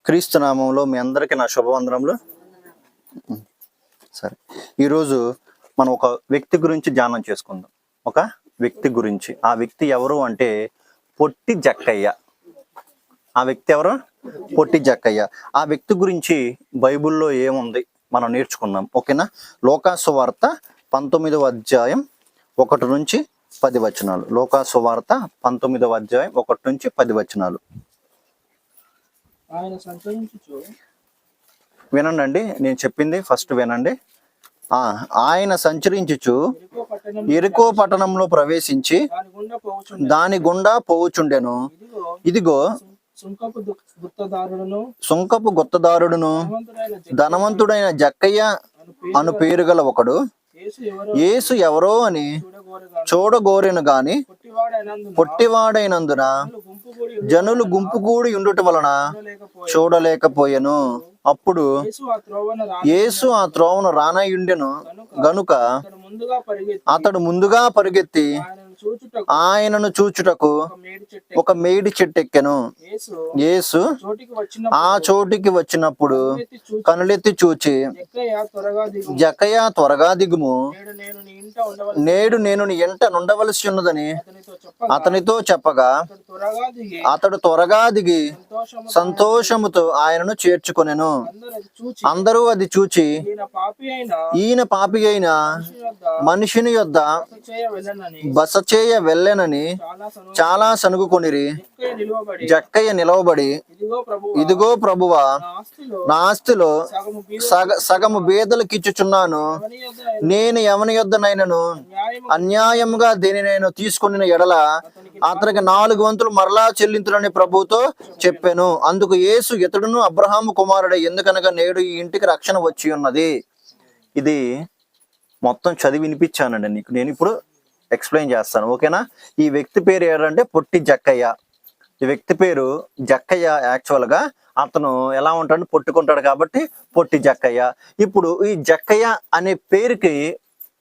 క్రీస్తు నామంలో మీ అందరికీ నా శుభవందనములు. సరే, ఈరోజు మనం ఒక వ్యక్తి గురించి ధ్యానం చేసుకుందాం. ఒక వ్యక్తి గురించి. ఆ వ్యక్తి ఎవరు అంటే పొట్టి జక్కయ్య. ఆ వ్యక్తి ఎవరు? పొట్టి జక్కయ్య. ఆ వ్యక్తి గురించి బైబిల్లో ఏముంది మనం నేర్చుకుందాం. ఓకేనా? లోకాసు సువార్త 19వ అధ్యాయం 1 నుంచి 10 వచనాలు. లోకాసు సువార్త 19వ అధ్యాయం 1 నుంచి 10 వచనాలు. వినండి, నేను చెప్పింది ఫస్ట్ వినండి. ఆయన సంచరించుచు ఎరికో పట్టణంలో ప్రవేశించి దాని గుండా పోవుచుండెను. ఇదిగో సుంకపు గుత్తదారుడును ధనవంతుడైన జక్కయ్య అను పేరు గల ఒకడు యేసు ఎవరో అని చూడగోరెను గాని పొట్టివాడైనందున జనులు గుంపు కూడి ఉండుట వలన చూడలేకపోయెను. అప్పుడు యేసు ఆ త్రోవను రానయుండెను గనుక అతడు ముందుగా పరిగెత్తి ఆయనను చూచుటకు ఒక మేడి చెట్టెక్కెను. యేసు ఆ చోటికి వచ్చినప్పుడు కనులెత్తి చూచి, జక్కయ్య త్వరగా దిగుము, నేడు నేను నీ ఇంట నుండవలసి ఉన్నదని అతనితో చెప్పగా అతడు త్వరగా దిగి సంతోషముతో ఆయనను చేర్చుకొనెను. అందరూ అది చూచి ఈయన పాపి అయిన మనిషిని యొద్ద బస చేయ వెళ్ళనని చాలా సనుగుకొనిరి. జక్కయ్య నిలవబడి, ఇదిగో ప్రభువా, నా ఆస్తిలో సగము బీదలకిచ్చుచున్నాను. నేను ఎవని యొద్దనైనను అన్యాయముగా దేనినైనా తీసుకుని ఎడల అతనికి 4 వంతులు మరలా చెల్లించునని ప్రభుతో చెప్పాను. అందుకు యేసు, ఇతడును అబ్రహాము కుమారుడే, ఎందుకనగా నేడు ఈ ఇంటికి రక్షణ వచ్చి ఉన్నది. ఇది మొత్తం చదివి వినిపించానండి నీకు. నేను ఇప్పుడు ఎక్స్ప్లెయిన్ చేస్తాను. ఓకేనా? ఈ వ్యక్తి పేరు ఏంటంటే పొట్టి జక్కయ్య. ఈ వ్యక్తి పేరు జక్కయ్య. యాక్చువల్గా అతను ఎలా ఉంటాడు? పొట్టుకుంటాడు కాబట్టి పొట్టి జక్కయ్య. ఇప్పుడు ఈ జక్కయ్య అనే పేరుకి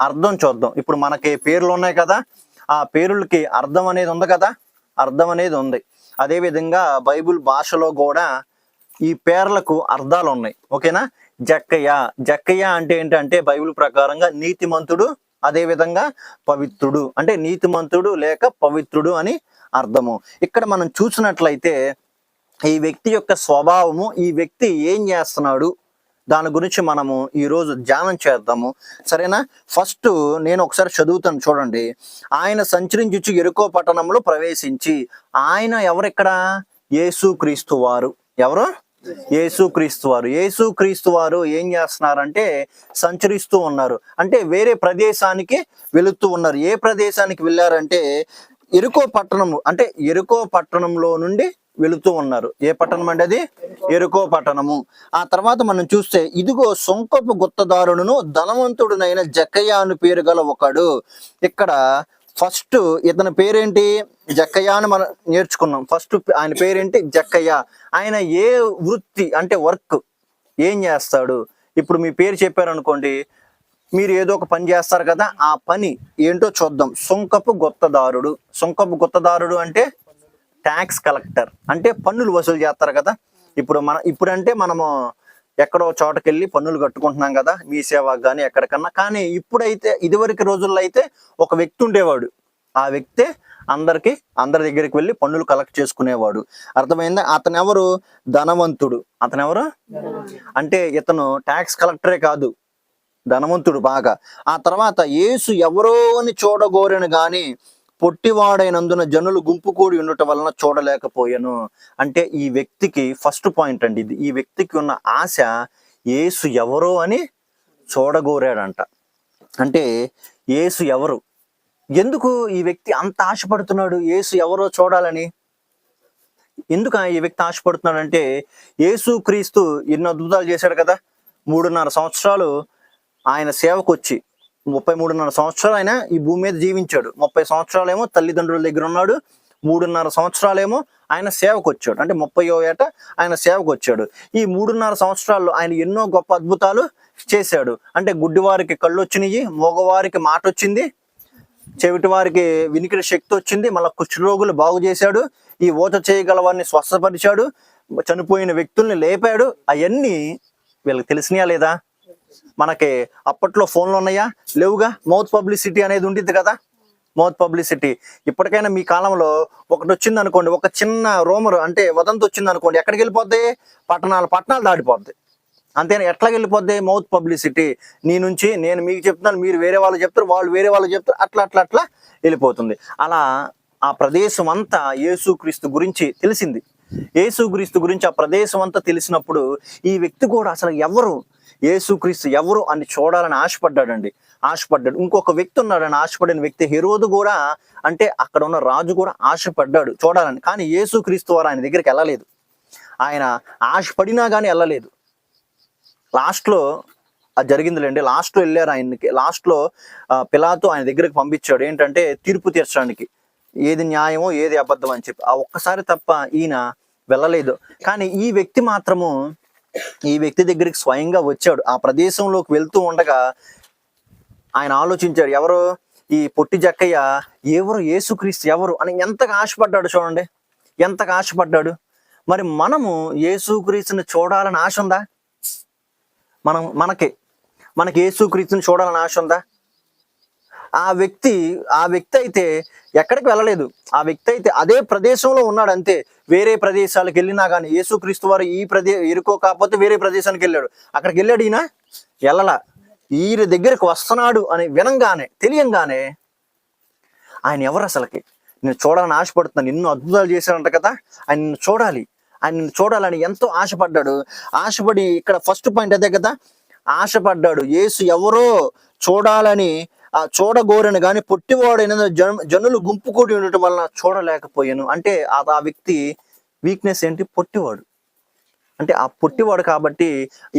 అర్థం చూద్దాం. ఇప్పుడు మనకి పేర్లు ఉన్నాయి కదా, ఆ పేర్లకి అర్థం అనేది ఉంది కదా, అర్థం అనేది ఉంది. అదేవిధంగా బైబిల్ భాషలో కూడా ఈ పేర్లకు అర్థాలు ఉన్నాయి. ఓకేనా? జక్కయ్య, జక్కయ్య అంటే ఏంటంటే బైబిల్ ప్రకారంగా నీతిమంతుడు, అదేవిధంగా పవిత్రుడు, అంటే నీతిమంతుడు లేక పవిత్రుడు అని అర్థము. ఇక్కడ మనం చూసినట్లయితే ఈ వ్యక్తి యొక్క స్వభావము, ఈ వ్యక్తి ఏం చేస్తున్నాడు, దాని గురించి మనము ఈరోజు ధ్యానం చేద్దాము. సరేనా? ఫస్ట్ నేను ఒకసారి చదువుతాను, చూడండి. ఆయన సంచరించుచు ఎరికో పట్టణంలో ప్రవేశించి. ఆయన ఎవరు ఇక్కడ? యేసుక్రీస్తు వారు. ఎవరు? యేసుక్రీస్తు వారు. యేసుక్రీస్తు వారు ఏం చేస్తున్నారంటే సంచరిస్తూ ఉన్నారు. అంటే వేరే ప్రదేశానికి వెళుతూ ఉన్నారు. ఏ ప్రదేశానికి వెళ్ళారంటే ఎరికో పట్టణము, అంటే ఎరికో పట్టణంలో నుండి వెళుతూ ఉన్నారు. ఏ పట్టణం అంటే అది? ఎరికో పట్టణము. ఆ తర్వాత మనం చూస్తే, ఇదిగో సుంకపు గుత్తదారుడును ధనవంతుడునైన జక్కయ్య అని పేరు గల ఒకడు. ఇక్కడ ఫస్ట్ ఇతని పేరేంటి? జక్కయ్య అని మనం నేర్చుకున్నాం. ఫస్ట్ ఆయన పేరేంటి? జక్కయ్య. ఆయన ఏ వృత్తి అంటే వర్క్ ఏం చేస్తాడు? ఇప్పుడు మీ పేరు చెప్పారనుకోండి, మీరు ఏదో ఒక పని చేస్తారు కదా, ఆ పని ఏంటో చూద్దాం. సుంకపు గుత్తదారుడు. సుంకపు గుత్తదారుడు అంటే ట్యాక్స్ కలెక్టర్, అంటే పన్నులు వసూలు చేస్తారు కదా. ఇప్పుడంటే మనము ఎక్కడో చోటకెళ్ళి పన్నులు కట్టుకుంటున్నాం కదా, మీ సేవకు కానీ ఎక్కడికన్నా. కానీ ఇప్పుడైతే, ఇదివరకు రోజుల్లో అయితే ఒక వ్యక్తి ఉండేవాడు. ఆ వ్యక్తే అందరి దగ్గరికి వెళ్ళి పన్నులు కలెక్ట్ చేసుకునేవాడు. అర్థమైందా? అతను ఎవరు? ధనవంతుడు. అతను ఎవరు అంటే ఇతను ట్యాక్స్ కలెక్టరే కాదు, ధనవంతుడు బాగా. ఆ తర్వాత యేసు ఎవరో అని చూడగోరెను గాని పొట్టివాడైనందున జనులు గుంపు కూడి ఉండటం వలన చూడలేకపోయాను. అంటే ఈ వ్యక్తికి ఫస్ట్ పాయింట్ అండి ఇది. ఈ వ్యక్తికి ఉన్న ఆశ యేసు ఎవరో అని చూడగోరాడంట. అంటే యేసు ఎవరు, ఎందుకు ఈ వ్యక్తి అంత ఆశపడుతున్నాడు యేసు ఎవరో చూడాలని? ఎందుకు ఈ వ్యక్తి ఆశపడుతున్నాడు అంటే, యేసుక్రీస్తు ఎన్నో అద్భుతాలు చేశాడు కదా. 3.5 సంవత్సరాలు ఆయన సేవకు వచ్చి 33.5 సంవత్సరాలు ఆయన ఈ భూమి మీద జీవించాడు. 30 సంవత్సరాలేమో తల్లిదండ్రుల దగ్గర ఉన్నాడు. 3.5 సంవత్సరాలేమో ఆయన సేవకు వచ్చాడు. అంటే 30వ ఏట ఆయన సేవకు వచ్చాడు. ఈ 3.5 సంవత్సరాల్లో ఆయన ఎన్నో గొప్ప అద్భుతాలు చేశాడు. అంటే గుడ్డివారికి కళ్ళు వచ్చినాయి, మగవారికి మాట వచ్చింది, చెవిటి వారికి వినికిడి శక్తి వచ్చింది, మళ్ళీ కుష్ఠరోగులు బాగు చేశాడు, ఈ ఊత చేయగల వారిని స్వస్థపరిచాడు, చనిపోయిన వ్యక్తుల్ని లేపాడు. అవన్నీ వీళ్ళకి తెలిసినాయా లేదా? మనకి అప్పట్లో ఫోన్లు ఉన్నాయా? లేవుగా. మౌత్ పబ్లిసిటీ అనేది ఉండిద్ది కదా, మౌత్ పబ్లిసిటీ. ఇప్పటికైనా మీ కాలంలో ఒకటి వచ్చింది అనుకోండి, ఒక చిన్న రూమర్ అంటే వదంతి వచ్చింది అనుకోండి, ఎక్కడికి వెళ్ళిపోద్ది? పట్టణాలు దాటిపోద్ది. అంతేనా? ఎట్లా వెళ్ళిపోద్ది? Mouth publicity. నీ నుంచి నేను మీకు చెప్తున్నాను, మీరు వేరే వాళ్ళు చెప్తారు, వాళ్ళు వేరే వాళ్ళు చెప్తారు, అట్లా వెళ్ళిపోతుంది. అలా ఆ ప్రదేశం అంతా యేసుక్రీస్తు గురించి తెలిసింది. యేసుక్రీస్తు గురించి ఆ ప్రదేశం అంతా తెలిసినప్పుడు ఈ వ్యక్తి కూడా అసలు ఎవరు, యేసుక్రీస్తు ఎవరు అని చూడాలని ఆశపడ్డాడండి. ఇంకొక వ్యక్తి ఉన్నాడని ఆశపడిన వ్యక్తి హెరోదు కూడా, అంటే అక్కడ ఉన్న రాజు కూడా ఆశపడ్డాడు చూడాలని. కానీ యేసుక్రీస్తు వారు ఆయన దగ్గరికి వెళ్ళలేదు. ఆయన ఆశపడినా కానీ వెళ్ళలేదు. లాస్ట్లో అది జరిగిందిలేండి. లాస్ట్లో వెళ్ళారు ఆయనకి. లాస్ట్లో పిలాతు ఆయన దగ్గరికి పంపించాడు. ఏంటంటే తీర్పు తీర్చడానికి, ఏది న్యాయమో ఏది అబద్ధం అని చెప్పి. ఆ ఒక్కసారి తప్ప ఈయన వెళ్ళలేదు. కానీ ఈ వ్యక్తి దగ్గరికి స్వయంగా వచ్చాడు. ఆ ప్రదేశంలోకి వెళ్తూ ఉండగా ఆయన ఆలోచించాడు, ఎవరు ఈ పొట్టి జక్కయ్య, ఎవరు యేసుక్రీస్తు ఎవరు అని ఎంతగా ఆశపడ్డాడు. చూడండి ఎంతగా ఆశపడ్డాడు. మరి మనము యేసుక్రీస్తుని చూడాలని ఆశ ఉందా? మనకి యేసుక్రీస్తుని చూడాలని ఆశ ఉందా? ఆ వ్యక్తి అయితే ఎక్కడికి వెళ్ళలేదు. ఆ వ్యక్తి అయితే అదే ప్రదేశంలో ఉన్నాడు అంతే. వేరే ప్రదేశాలకు వెళ్ళినా కానీ యేసుక్రీస్తు వారు ఎరుకో కాకపోతే వేరే ప్రదేశానికి వెళ్ళాడు. అక్కడికి వెళ్ళాడు ఈయన? వెళ్ళలా. ఈయన దగ్గరకు వస్తున్నాడు అని తెలియంగానే ఆయన ఎవరు అసలుకి? నేను చూడాలని ఆశపడుతున్నాను, ఎన్నో అద్భుతాలు చేశాడంట కదా, ఆయన చూడాలని ఎంతో ఆశపడ్డాడు. ఆశపడి ఇక్కడ ఫస్ట్ పాయింట్ అదే కదా, ఆశపడ్డాడు. యేసు ఎవరో చూడాలని చూడగోరని కానీ పొట్టివాడైన జనులు గుంపు కూడి ఉండటం వలన చూడలేకపోయాను. అంటే ఆ వ్యక్తి వీక్నెస్ ఏంటి? పొట్టివాడు. అంటే ఆ పొట్టివాడు కాబట్టి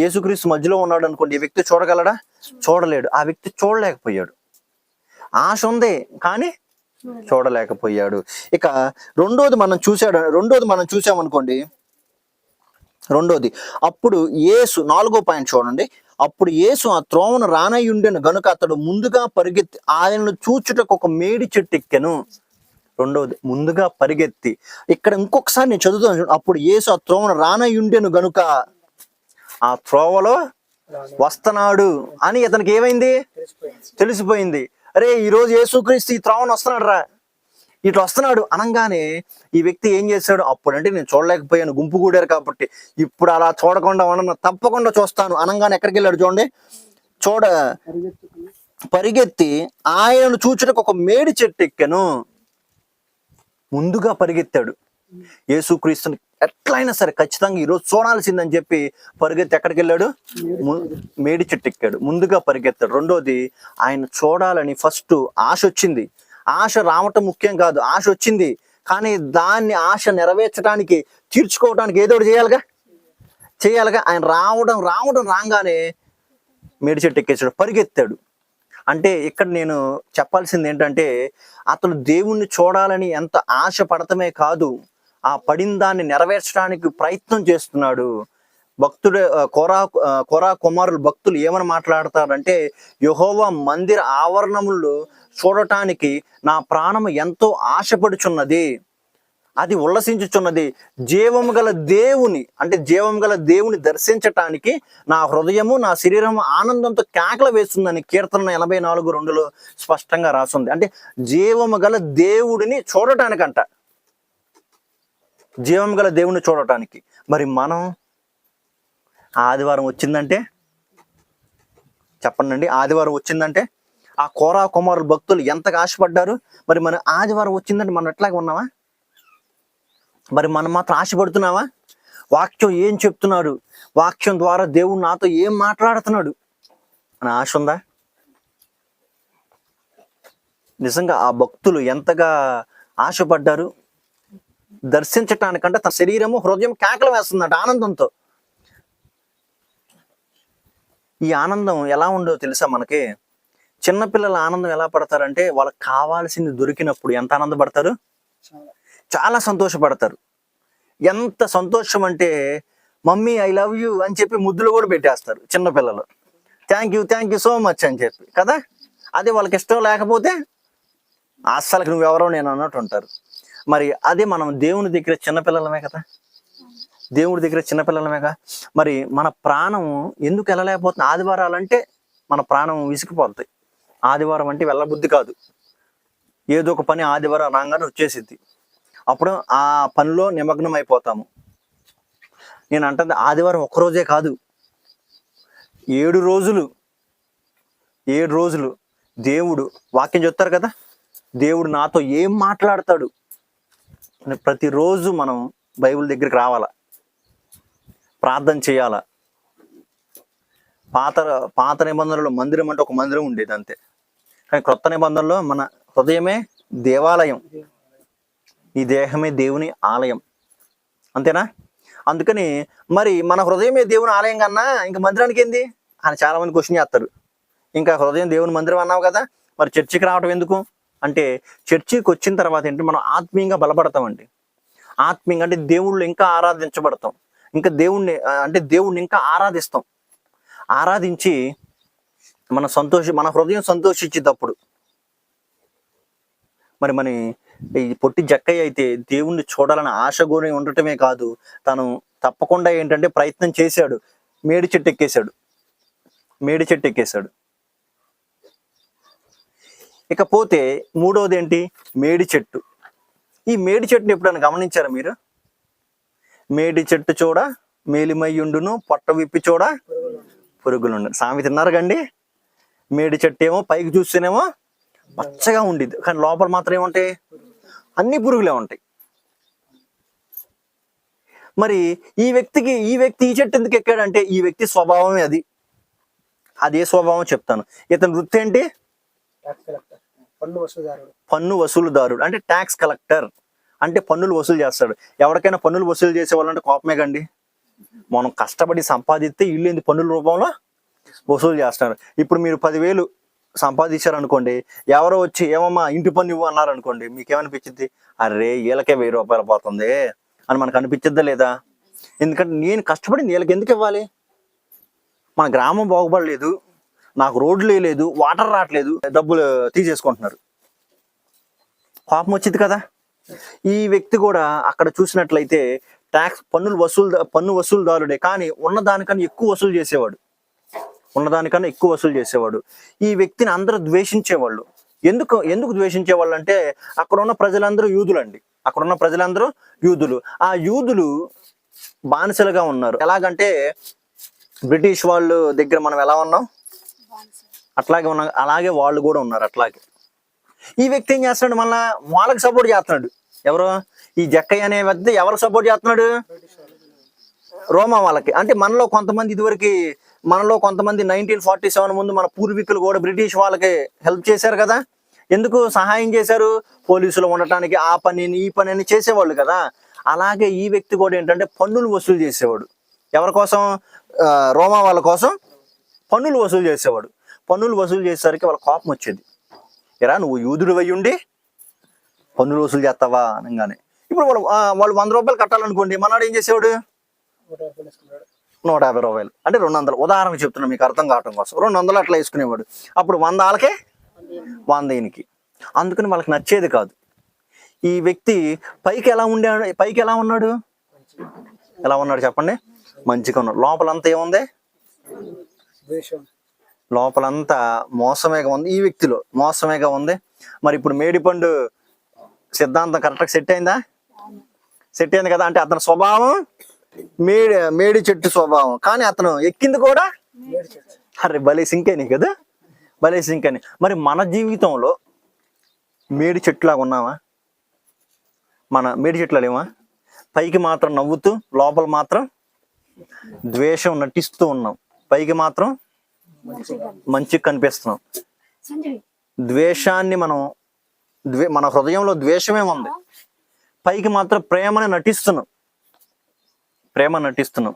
యేసుక్రీస్తు మధ్యలో ఉన్నాడు అనుకోండి, ఈ వ్యక్తి చూడగలడా? చూడలేడు. ఆ వ్యక్తి చూడలేకపోయాడు. ఆశ ఉంది కానీ చూడలేకపోయాడు. ఇక రెండోది మనం చూసామనుకోండి. అప్పుడు యేసు, 4వ పాయింట్ చూడండి. అప్పుడు యేసు ఆ త్రోవను రానయ్యుండెను గనుక అతడు ముందుగా పరిగెత్తి ఆయనను చూచుటకు ఒక మేడి చెట్టు ఎక్కెను. ముందుగా పరిగెత్తి. ఇక్కడ ఇంకొకసారి నేను చదువుతాను. అప్పుడు యేసు ఆ త్రోవను రానయ్యుండెను గనుక, ఆ త్రోవలో వస్తున్నాడు అని ఇతనికి ఏమైంది? తెలిసిపోయింది. అరే ఈరోజు యేసుక్రీస్తు ఈ త్రోవను వస్తున్నాడు రా, ఇటు వస్తున్నాడు అనగానే ఈ వ్యక్తి ఏం చేశాడు? అప్పుడంటే నేను చూడలేకపోయాను, గుంపు కూడారు కాబట్టి, ఇప్పుడు అలా చూడకుండా ఉండను, తప్పకుండా చూస్తాను అనగానే ఎక్కడికి వెళ్ళాడు చూడండి. పరిగెత్తి ఆయనను చూచుటకు ఒక మేడి చెట్టు ఎక్కెను. ముందుగా పరిగెత్తాడు. యేసుక్రీస్తుని ఎట్లయినా సరే ఖచ్చితంగా ఈరోజు చూడాల్సిందని చెప్పి పరిగెత్తి ఎక్కడికి వెళ్ళాడు? మేడి చెట్టు ఎక్కాడు. ముందుగా పరిగెత్తాడు. రెండోది, ఆయన చూడాలని ఫస్ట్ ఆశ వచ్చింది. ఆశ రావటం ముఖ్యం కాదు, ఆశ వచ్చింది. కానీ దాన్ని ఆశ నెరవేర్చడానికి, తీర్చుకోవడానికి ఏదో చేయాలిగా. ఆయన రావడం రాగానే మేడి చెట్టు ఎక్కేసాడు, పరిగెత్తాడు. అంటే ఇక్కడ నేను చెప్పాల్సింది ఏంటంటే, అతను దేవుణ్ణి చూడాలని ఎంత ఆశ పడటమే కాదు, ఆ పడిన దాన్ని నెరవేర్చడానికి ప్రయత్నం చేస్తున్నాడు. భక్తుడు కోరా కుమారులు భక్తులు ఏమని మాట్లాడతారంటే, యెహోవా మందిర ఆవరణములు చూడటానికి నా ప్రాణము ఎంతో ఆశపడుచున్నది, అది ఉల్లసించుచున్నది. జీవము గల దేవుని దర్శించటానికి నా హృదయము నా శరీరము ఆనందంతో కేకలు వేస్తుందని కీర్తన 84:2 స్పష్టంగా రాస్తుంది. అంటే జీవము గల దేవుడిని చూడటానికంట, జీవం గల దేవుని చూడటానికి. మరి మనం ఆదివారం వచ్చిందంటే చెప్పండి, ఆదివారం వచ్చిందంటే ఆ కోరా కుమారుల భక్తులు ఎంతగా ఆశపడ్డారు. మరి మన ఆదివారం వచ్చిందంటే మనం ఎట్లాగా ఉన్నావా? మరి మనం మాత్రం ఆశపడుతున్నావా? వాక్యం ఏం చెప్తున్నాడు, వాక్యం ద్వారా దేవుడు నాతో ఏం మాట్లాడుతున్నాడు అని ఆశ ఉందా? నిజంగా ఆ భక్తులు ఎంతగా ఆశపడ్డారు దర్శించటానికంటే. తన శరీరము హృదయం కేకలు వేస్తుందట ఆనందంతో. ఈ ఆనందం ఎలా ఉండో తెలుసా మనకి? చిన్నపిల్లల ఆనందం ఎలా పడతారంటే, వాళ్ళకి కావాల్సింది దొరికినప్పుడు ఎంత ఆనందపడతారు, చాలా సంతోషపడతారు. ఎంత సంతోషం అంటే, మమ్మీ ఐ లవ్ యూ అని చెప్పి ముద్దులు కూడా పెట్టేస్తారు చిన్నపిల్లలు. థ్యాంక్ యూ సో మచ్ అని చెప్పి కదా. అదే వాళ్ళకి ఇష్టం లేకపోతే అస్సలకి నువ్వెవరో నేను అన్నట్టు ఉంటారు. మరి అదే మనం దేవుని దగ్గర చిన్నపిల్లలమే కదా. దేవుడి దగ్గర చిన్నపిల్లలమేగా. మరి మన ప్రాణం ఎందుకు వెళ్ళలేకపోతుంది? ఆదివారాలంటే మన ప్రాణం విసిగిపోతుంది. ఆదివారం అంటే వెళ్ళబుద్ధి కాదు. ఏదో ఒక పని ఆదివారం రాగానే వచ్చేసిద్ది. అప్పుడు ఆ పనిలో నిమగ్నం అయిపోతాము. నేను అంటుంది ఆదివారం ఒక్కరోజే కాదు, 7 రోజులు. 7 రోజులు దేవుడు వాక్యం చెప్తారు కదా, దేవుడు నాతో ఏం మాట్లాడతాడు. ప్రతిరోజు మనం బైబిల్ దగ్గరికి రావాలా, ప్రార్థన చేయాలా. పాత నిబంధనలో మందిరం అంటే ఒక మందిరం ఉండేది అంతే. కానీ క్రొత్త నిబంధనలో మన హృదయమే దేవాలయం, ఈ దేహమే దేవుని ఆలయం. అంతేనా? అందుకని మరి మన హృదయమే దేవుని ఆలయం కన్నా ఇంకా మందిరానికి ఏంది అని చాలా మంది క్వశ్చన్ చేస్తారు. ఇంకా హృదయం దేవుని మందిరం అన్నావు కదా, మరి చర్చికి రావడం ఎందుకు అంటే, చర్చికి వచ్చిన తర్వాత ఏంటి, మనం ఆత్మీయంగా బలపడతామండి. ఆత్మీయంగా అంటే దేవుళ్ళు ఇంకా ఆరాధించబడతాం, ఇంకా దేవుణ్ణి అంటే దేవుణ్ణి ఇంకా ఆరాధిస్తాం. ఆరాధించి మన హృదయం సంతోషించేటప్పుడు మరి ఈ పొట్టి జక్కయ్య అయితే దేవుణ్ణి చూడాలని ఆశ కొని ఉండటమే కాదు, తను తప్పకుండా ఏంటంటే ప్రయత్నం చేశాడు. మేడి చెట్టు ఎక్కేశాడు. ఇకపోతే మూడవది ఏంటి, మేడి చెట్టు. ఈ మేడి చెట్టుని ఎప్పుడైనా గమనించారా మీరు? మేడి చెట్టు చూడ మేలిమయ్యుండును, పొట్ట విప్పి చూడ పురుగులుండు. సామెత తిన్నారు కండి. మేడి చెట్టు ఏమో పైకి చూస్తేనేమో పచ్చగా ఉండిద్ది, కానీ లోపల మాత్రం ఏముంటాయి, అన్ని పురుగులే ఉంటాయి. మరి ఈ వ్యక్తి ఈ చెట్టు ఎందుకు ఎక్కాడంటే, ఈ వ్యక్తి స్వభావమే అదే స్వభావం చెప్తాను. ఇతని వృత్తి ఏంటి, పన్ను వసూలుదారుడు. అంటే ట్యాక్స్ కలెక్టర్, అంటే పన్నులు వసూలు చేస్తాడు. ఎవరికైనా పన్నులు వసూలు చేసే వాళ్ళంటే కోపమే కండి. మనం కష్టపడి సంపాదిస్తే ఇల్లు ఏంది పన్నుల రూపంలో వసూలు చేస్తున్నారు. ఇప్పుడు మీరు 10,000 సంపాదించారనుకోండి, ఎవరో వచ్చి ఏమమ్మా ఇంటి పన్ను ఇవ్వు అన్నారనుకోండి, మీకేమనిపించింది? అరే వీళ్ళకే 1000 రూపాయలు పోతుంది అని మనకు అనిపించద్దా లేదా? ఎందుకంటే నేను కష్టపడి వీళ్ళకి ఎందుకు ఇవ్వాలి? మన గ్రామం బాగుపడలేదు, నాకు రోడ్లు లేదు, వాటర్ రావట్లేదు, డబ్బులు తీసేసుకుంటున్నారు. కోపం వచ్చింది కదా. ఈ వ్యక్తి కూడా అక్కడ చూసినట్లయితే పన్ను వసూలుదారుడే, కానీ ఉన్నదానికన్నా ఎక్కువ వసూలు చేసేవాడు. ఈ వ్యక్తిని అందరూ ద్వేషించేవాళ్ళు. ఎందుకు ద్వేషించేవాళ్ళు అంటే, అక్కడ ఉన్న ప్రజలందరూ యూదులు. ఆ యూదులు బానిసలుగా ఉన్నారు. ఎలాగంటే బ్రిటిష్ వాళ్ళు దగ్గర మనం ఎలా ఉన్నాం అలాగే వాళ్ళు కూడా ఉన్నారు. అట్లాగే ఈ వ్యక్తి ఏం చేస్తున్నాడు, మళ్ళా వాళ్ళకి సపోర్ట్ చేస్తున్నాడు. ఎవరు? ఈ జక్కయ్య అనే వ్యక్తి ఎవరికి సపోర్ట్ చేస్తున్నాడు? రోమా వాళ్ళకి. అంటే మనలో కొంతమంది 1947 ముందు మన పూర్వీకులు కూడా బ్రిటిష్ వాళ్ళకి హెల్ప్ చేశారు కదా. ఎందుకు సహాయం చేశారు? పోలీసులు ఉండటానికి, ఆ పనిని ఈ పనిని చేసేవాళ్ళు కదా. అలాగే ఈ వ్యక్తి కూడా ఏంటంటే పన్నులు వసూలు చేసేవాడు. ఎవరి కోసం? రోమా వాళ్ళ కోసం పన్నులు వసూలు చేసేవాడు. పన్నులు వసూలు చేసేసరికి వాళ్ళ కోపం వచ్చేది. ఎరా నువ్వు యూదుడు అయ్యుండి పన్నులు వసూలు చేస్తావా అనగానే, ఇప్పుడు వాళ్ళు 100 రూపాయలు కట్టాలనుకోండి, మనాడు ఏం చేసేవాడు? 150 రూపాయలు అంటే 200. ఉదాహరణకు చెప్తున్నా మీకు అర్థం కావటం కోసం. 200 అట్లా వేసుకునేవాడు. అప్పుడు 100 వాళ్ళకే 100 ఈయనకి. అందుకని వాళ్ళకి నచ్చేది కాదు. ఈ వ్యక్తి పైకి ఎలా ఉన్నాడు చెప్పండి? మంచిగా ఉన్నాడు. లోపలంతా ఏముంది? లోపలంతా మోసమేగా ఉంది. ఈ వ్యక్తిలో మోసమేగా ఉంది. మరి ఇప్పుడు మేడిపండు సిద్ధాంతం కరెక్ట్గా సెట్ అయింది కదా. అంటే అతని స్వభావం మేడి చెట్టు స్వభావం, కానీ అతను ఎక్కింది కూడా అరే భలే సింకని కదా, భలే సింకని. మరి మన జీవితంలో మేడి చెట్టులాగా ఉన్నామా? మన మేడి చెట్లు లేవా? పైకి మాత్రం నవ్వుతూ లోపల మాత్రం ద్వేషం నటిస్తూ ఉన్నాం. పైకి మాత్రం మంచిగా కనిపిస్తున్నాం. ద్వేషాన్ని మన హృదయంలో ద్వేషమే ఉంది, పైకి మాత్రం ప్రేమని నటిస్తున్నాం.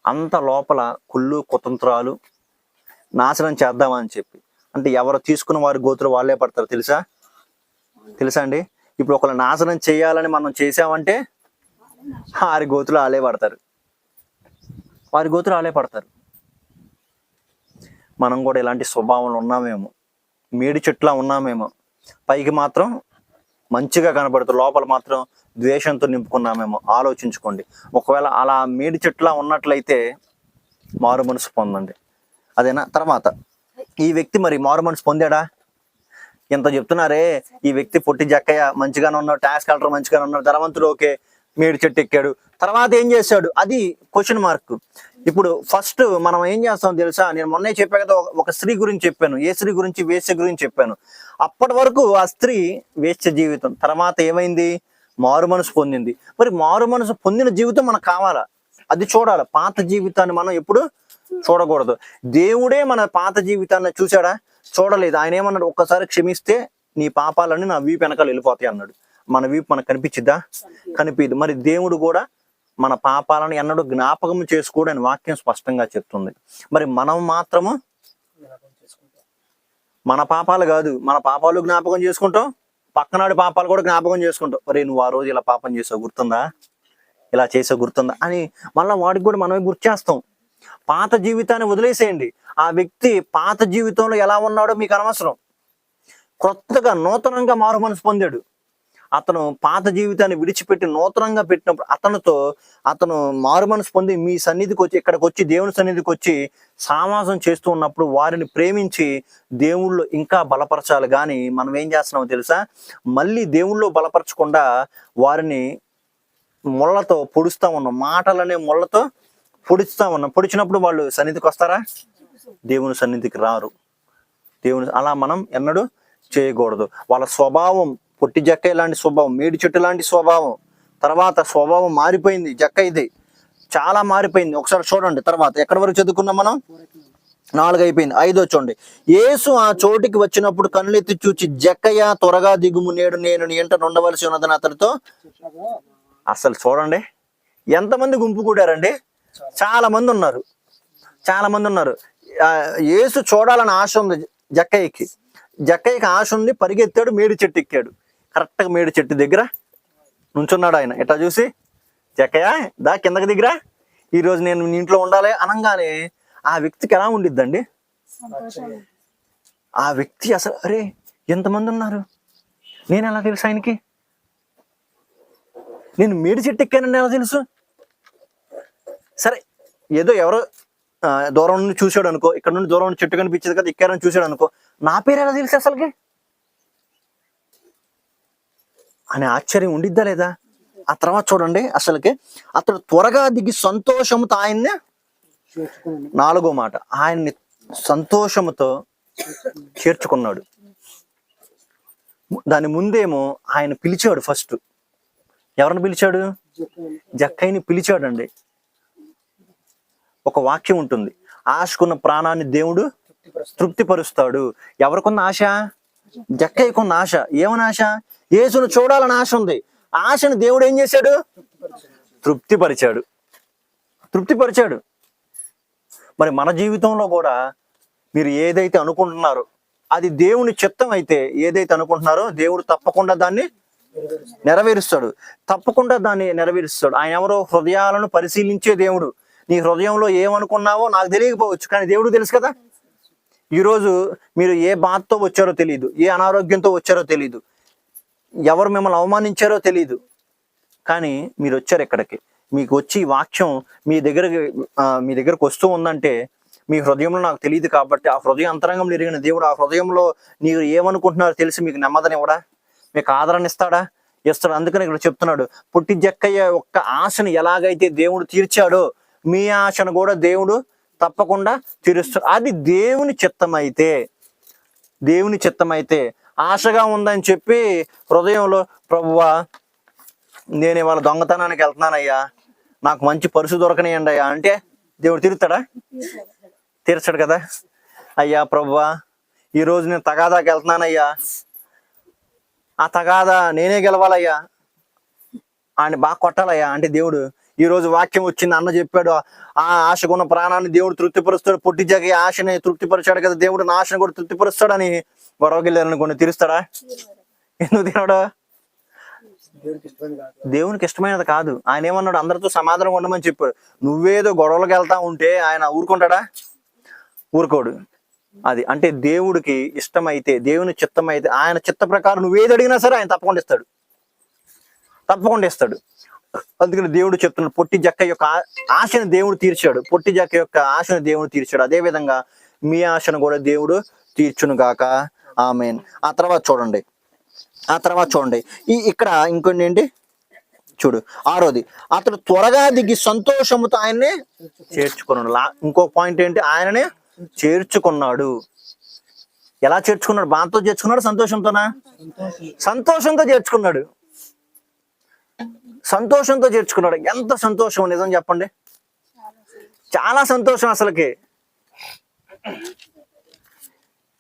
అంత లోపల కుళ్ళు కుతంత్రాలు నాశనం చేద్దామని చెప్పి. అంటే ఎవరు తీసుకున్న వారి గోతులు వాళ్ళే పడతారు. తెలుసా అండి? ఇప్పుడు ఒకళ్ళు నాశనం చేయాలని మనం చేసామంటే వారి గోతులు వాళ్ళే పడతారు. మనం కూడా ఇలాంటి స్వభావంలో ఉన్నామేమో, మేడి చెట్లా ఉన్నామేమో. పైకి మాత్రం మంచిగా కనబడుతూ లోపల మాత్రం ద్వేషంతో నింపుకున్నామేమో ఆలోచించుకోండి. ఒకవేళ అలా మేడి చెట్టులా ఉన్నట్లయితే మారు మనసు పొందండి. అదేనా? తర్వాత ఈ వ్యక్తి మరి మారు మనసు పొందాడా? ఎంత చెప్తున్నారే, ఈ వ్యక్తి పొట్టి జక్కయ్య మంచిగానే ఉన్నాడు, ట్యాక్స్ కలెక్టర్ మంచిగానే ఉన్నాడు, ధనవంతుడు, ఓకే, మేడి చెట్టు ఎక్కాడు. తర్వాత ఏం చేశాడు? అది క్వశ్చన్ మార్క్. ఇప్పుడు ఫస్ట్ మనం ఏం చేస్తాం తెలుసా? నేను మొన్నే చెప్పా కదా, ఒక స్త్రీ గురించి చెప్పాను. ఏ స్త్రీ గురించి? వేశ్య గురించి చెప్పాను. అప్పటి వరకు ఆ స్త్రీ వేశ్య జీవితం. తర్వాత ఏమైంది? మారు మనసు పొందింది. మరి మారు మనసు పొందిన జీవితం మనకు కావాలా? అది చూడాలి. పాత జీవితాన్ని మనం ఎప్పుడు చూడకూడదు. దేవుడే మన పాత జీవితాన్ని చూసాడా? చూడలేదు. ఆయన ఏమన్నాడు? ఒక్కసారి క్షమిస్తే నీ పాపాలన్నీ నా వీపు వెనకాల వెళ్ళిపోతాయి అన్నాడు. మన వీపు మనకు కనిపించిద్దా? కనిపించదు. మరి దేవుడు కూడా మన పాపాలను ఎన్నడూ జ్ఞాపకం చేసుకోడు అని వాక్యం స్పష్టంగా చెప్తుంది. మరి మనం మాత్రము మన పాపాలు కాదు, మన పాపాలు జ్ఞాపకం చేసుకుంటాం, పక్కనాడి పాపాలు కూడా జ్ఞాపకం చేసుకుంటాం. మరి నువ్వు ఆ రోజు ఇలా పాపం చేసావు గుర్తుందా, ఇలా చేసావు గుర్తుందా అని మళ్ళీ వాడికి కూడా మనమే గుర్తు చేస్తాం. పాత జీవితాన్ని వదిలేసేయండి. ఆ వ్యక్తి పాత జీవితంలో ఎలా ఉన్నాడో మీకు అనవసరం. కొత్తగా నూతనంగా మారు మనసు పొందాడు. అతను పాత జీవితాన్ని విడిచిపెట్టి నూతనంగా పెట్టినప్పుడు అతను మారు మనసు పొంది మీ సన్నిధికి వచ్చి, ఇక్కడికి వచ్చి, దేవుని సన్నిధికి వచ్చి సావాసం చేస్తూ ఉన్నప్పుడు వారిని ప్రేమించి దేవుళ్ళు ఇంకా బలపరచాలి. కానీ మనం ఏం చేస్తున్నామో తెలుసా? మళ్ళీ దేవుళ్ళు బలపరచకుండా వారిని ముళ్ళతో పొడుస్తా ఉన్నాం. మాటలనే ముళ్ళతో పొడుస్తా ఉన్నాం. పొడిచినప్పుడు వాళ్ళు సన్నిధికి వస్తారా? దేవుని సన్నిధికి రారు. అలా మనం ఎన్నడూ చేయకూడదు. వాళ్ళ స్వభావం పొట్టి జక్క లాంటి స్వభావం, మేడి చెట్టు లాంటి స్వభావం. తర్వాత స్వభావం మారిపోయింది. జక్క ఇది చాలా మారిపోయింది. ఒకసారి చూడండి. తర్వాత ఎక్కడి వరకు చదువుకున్నాం మనం? 4 అయిపోయింది. 5 చూడండి. యేసు ఆ చోటికి వచ్చినప్పుడు కన్నులెత్తి చూచి, జక్కయ్య త్వరగా దిగుము, నేడు నేను నీ ఇంట ఉండవలసి ఉన్నదని అతడితో. అసలు చూడండి ఎంతమంది గుంపు కూడారండి. చాలా మంది ఉన్నారు. యేసు చూడాలని ఆశ ఉంది జక్కయ్యకి ఆశ ఉంది. పరిగెత్తాడు, మేడి చెట్టు ఎక్కాడు. కరెక్ట్గా మేడి చెట్టు దగ్గర నుంచున్నాడు. ఆయన ఇట్లా చూసి, జక్కయ్య దా కిందకి దిగిరా, ఈరోజు నేను నీ ఇంట్లో ఉండాలి అనగానే ఆ వ్యక్తికి ఎలా ఉండిద్దండి? ఆ వ్యక్తి అసలు, అరే ఎంతమంది ఉన్నారు, నేను ఎలా తెలుసు ఆయనకి? నేను మేడి చెట్టు ఎక్కానని ఎలా తెలుసు? సరే, ఏదో ఎవరో దూరం నుండి చూసాడు అనుకో, ఇక్కడ నుండి దూరం నుండి చెట్టు కనిపించేది కదా, ఎక్కారని చూసాడు అనుకో, నా పేరు ఎలా తెలుసు అసలుకి అనే ఆశ్చర్యం ఉండిద్దా లేదా? ఆ తర్వాత చూడండి, అసలుకి అతడు త్వరగా దిగి సంతోషంతో ఆయన్ని, 4వ మాట, ఆయన్ని సంతోషముతో చేర్చుకున్నాడు. దాని ముందేమో ఆయన పిలిచాడు. ఫస్ట్ ఎవరిని పిలిచాడు? జక్కయ్యని పిలిచాడండి. ఒక వాక్యం ఉంటుంది, ఆశకున్న ప్రాణాన్ని దేవుడు తృప్తిపరుస్తాడు. ఎవరికున్న ఆశ? జక్కయ్యకున్న ఆశ. ఏమని ఆశ? యేసును చూడాలని ఆశ ఉంది. ఆశను దేవుడు ఏం చేశాడు? తృప్తిపరిచాడు. మరి మన జీవితంలో కూడా మీరు ఏదైతే అనుకుంటున్నారో అది దేవుని చిత్తం అయితే, ఏదైతే అనుకుంటున్నారో దేవుడు తప్పకుండా దాన్ని నెరవేరుస్తాడు. ఆయన ఎవరో? హృదయాలను పరిశీలించే దేవుడు. నీ హృదయంలో ఏమనుకున్నావో నాకు తెలియకపోవచ్చు, కానీ దేవుడు తెలుసు కదా. ఈరోజు మీరు ఏ బాధతో వచ్చారో తెలియదు, ఏ అనారోగ్యంతో వచ్చారో తెలియదు, ఎవరు మిమ్మల్ని అవమానించారో తెలియదు, కానీ మీరు వచ్చారు ఇక్కడికి. మీకు వచ్చి వాక్యం మీ దగ్గరకు వస్తూ ఉందంటే మీ హృదయంలో నాకు తెలియదు కాబట్టి, ఆ హృదయం అంతరంగంలో ఎరిగిన దేవుడు ఆ హృదయంలో మీరు ఏమనుకుంటున్నారో తెలిసి మీకు నెమ్మదినివ్వడా? మీకు ఆదరణ ఇస్తాడా? ఇస్తాడు. అందుకని ఇక్కడ చెప్తున్నాడు, పొట్టి జక్కయ్య ఒక్క ఆశను ఎలాగైతే దేవుడు తీర్చాడో మీ ఆశను కూడా దేవుడు తప్పకుండా తీరుస్తాడు. అది దేవుని చిత్తమైతే ఆశగా ఉందని చెప్పి హృదయంలో, ప్రభువా నేను ఇవాళ దొంగతనానికి వెళ్తున్నానయ్యా, నాకు మంచి పరుసు దొరకనియండి అయ్యా అంటే దేవుడు తీర్చాడు కదా. అయ్యా ప్రభువా ఈరోజు నేను తగాదాకి వెళ్తున్నానయ్యా, ఆ తగాదా నేనే గెలవాలయ్యా, ఆయన బాగా కొట్టాలయ్యా అంటే దేవుడు, ఈరోజు వాక్యం వచ్చింది, అన్న చెప్పాడు, ఆ ఆశకున్న ప్రాణాన్ని దేవుడు తృప్తిపరుస్తాడు. పొట్టి జగ్గయ్య ఆశని తృప్తిపరిచాడు కదా దేవుడు, నా ఆశను కూడా తృప్తిపరుస్తాడని గొడవకెళ్ళారనుకోండి, తీరుస్తాడా? ఎందుకు తినడా? దేవునికి ఇష్టమైనది కాదు. ఆయన ఏమన్నాడు? అందరితో సమాధానం ఉండమని చెప్పాడు. నువ్వేదో గొడవలకు వెళ్తా ఉంటే ఆయన ఊరుకుంటాడా? ఊరుకోడు. అది అంటే దేవుడికి ఇష్టమైతే, దేవుని చిత్తమైతే, ఆయన చిత్త ప్రకారం నువ్వేది అడిగినా సరే ఆయన తప్పకుండా ఇస్తాడు. తప్పకుండా ఇస్తాడు. అందుకని దేవుడు చెప్తున్నాడు, పొట్టి జక్క యొక్క ఆశను దేవుడు తీర్చాడు. పొట్టి జక్క యొక్క ఆశను దేవుడు తీర్చాడు. అదే విధంగా మీ ఆశను కూడా దేవుడు తీర్చును గాక. ఆమేన్. ఆ తర్వాత చూడండి ఇక్కడ ఇంకొన్ని ఏంటి చూడు, 6వది, అతడు త్వరగా దిగి సంతోషముతో ఆయన్నే చేర్చుకున్నాడు. ఇంకొక పాయింట్ ఏంటి, ఆయననే చేర్చుకున్నాడు. ఎలా చేర్చుకున్నాడు? బాధతో చేర్చుకున్నాడు, సంతోషంతోనా? సంతోషంతో చేర్చుకున్నాడు. సంతోషంతో చేర్చుకున్నాడు. ఎంత సంతోషం నిజం చెప్పండి, చాలా సంతోషం. అసలుకి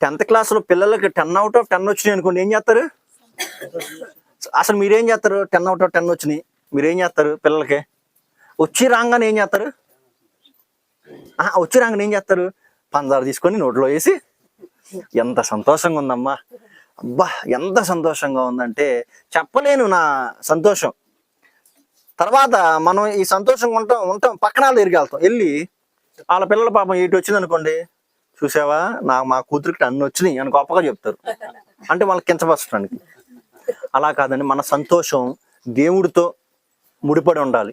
10th క్లాస్లో పిల్లలకి 10 out of 10 వచ్చినాయి అనుకోండి, ఏం చేస్తారు? అసలు మీరేం చేస్తారు? 10 out of 10 వచ్చినాయి, మీరేం చేస్తారు? పిల్లలకి వచ్చి రాగానే ఏం చేస్తారు? ఏం చేస్తారు? పందారు తీసుకొని నోట్లో వేసి, ఎంత సంతోషంగా ఉందమ్మా, అబ్బా ఎంత సంతోషంగా ఉందంటే చెప్పలేను నా సంతోషం. తర్వాత మనం ఈ సంతోషంగా ఉంటాం పక్కన దగ్గరికి వెళ్తాం, వెళ్ళి వాళ్ళ పిల్లల పాపం ఇటు వచ్చింది అనుకోండి, చూసావా మా కూతురికి 10 వచ్చినాయి అని గొప్పగా చెప్తారు. అంటే వాళ్ళకి కించపరచడానికి. అలా కాదండి, మన సంతోషం దేవుడితో ముడిపడి ఉండాలి.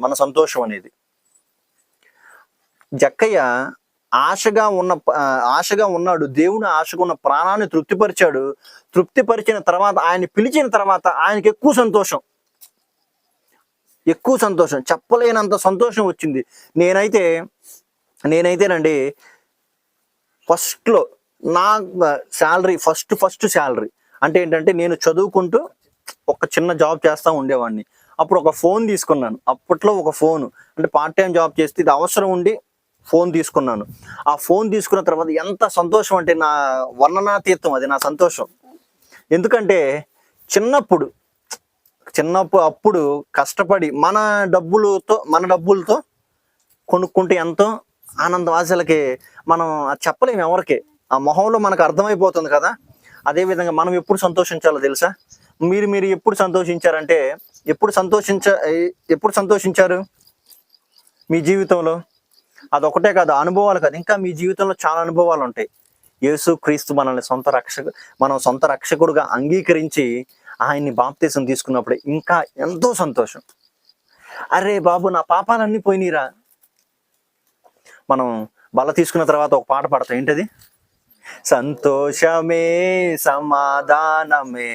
మన సంతోషం అనేది. జక్కయ్య ఆశగా ఉన్నాడు. దేవుడు ఆశగా ఉన్న ప్రాణాన్ని తృప్తిపరిచిన తర్వాత, ఆయన పిలిచిన తర్వాత ఆయనకి ఎక్కువ సంతోషం, చెప్పలేనంత సంతోషం వచ్చింది. నేనైతేనండి ఫస్ట్లో నా శాలరీ ఫస్ట్ శాలరీ అంటే ఏంటంటే, నేను చదువుకుంటూ ఒక చిన్న జాబ్ చేస్తూ ఉండేవాడిని. అప్పుడు ఒక ఫోన్ తీసుకున్నాను. అప్పట్లో ఒక ఫోను అంటే పార్ట్ టైం జాబ్ చేస్తే ఇది అవసరం ఉండి ఫోన్ తీసుకున్నాను. ఆ ఫోన్ తీసుకున్న తర్వాత ఎంత సంతోషం అంటే నా వర్ణనాతీతం, అది నా సంతోషం. ఎందుకంటే అప్పుడు కష్టపడి మన డబ్బులతో కొనుక్కుంటే ఎంతో ఆనందం. అసలకి మనం చెప్పలేము ఎవరికి, ఆ మొహంలో మనకు అర్థమైపోతుంది కదా. అదేవిధంగా మనం ఎప్పుడు సంతోషించాలో తెలుసా? మీరు ఎప్పుడు సంతోషించారంటే, ఎప్పుడు సంతోషించారు మీ జీవితంలో? అదొకటే కాదు, అనుభవాలు కాదు, ఇంకా మీ జీవితంలో చాలా అనుభవాలు ఉంటాయి. యేసు క్రీస్తు మనల్ని మనం సొంత రక్షకుడుగా అంగీకరించి ఆయన్ని బాప్తీసం తీసుకున్నప్పుడు ఇంకా ఎంతో సంతోషం. అరే బాబు, నా పాపాలన్నీ పోయినీరా. మనం బల తీసుకున్న తర్వాత ఒక పాట పాడతాం, ఏంటది? సంతోషమే సమాధానమే,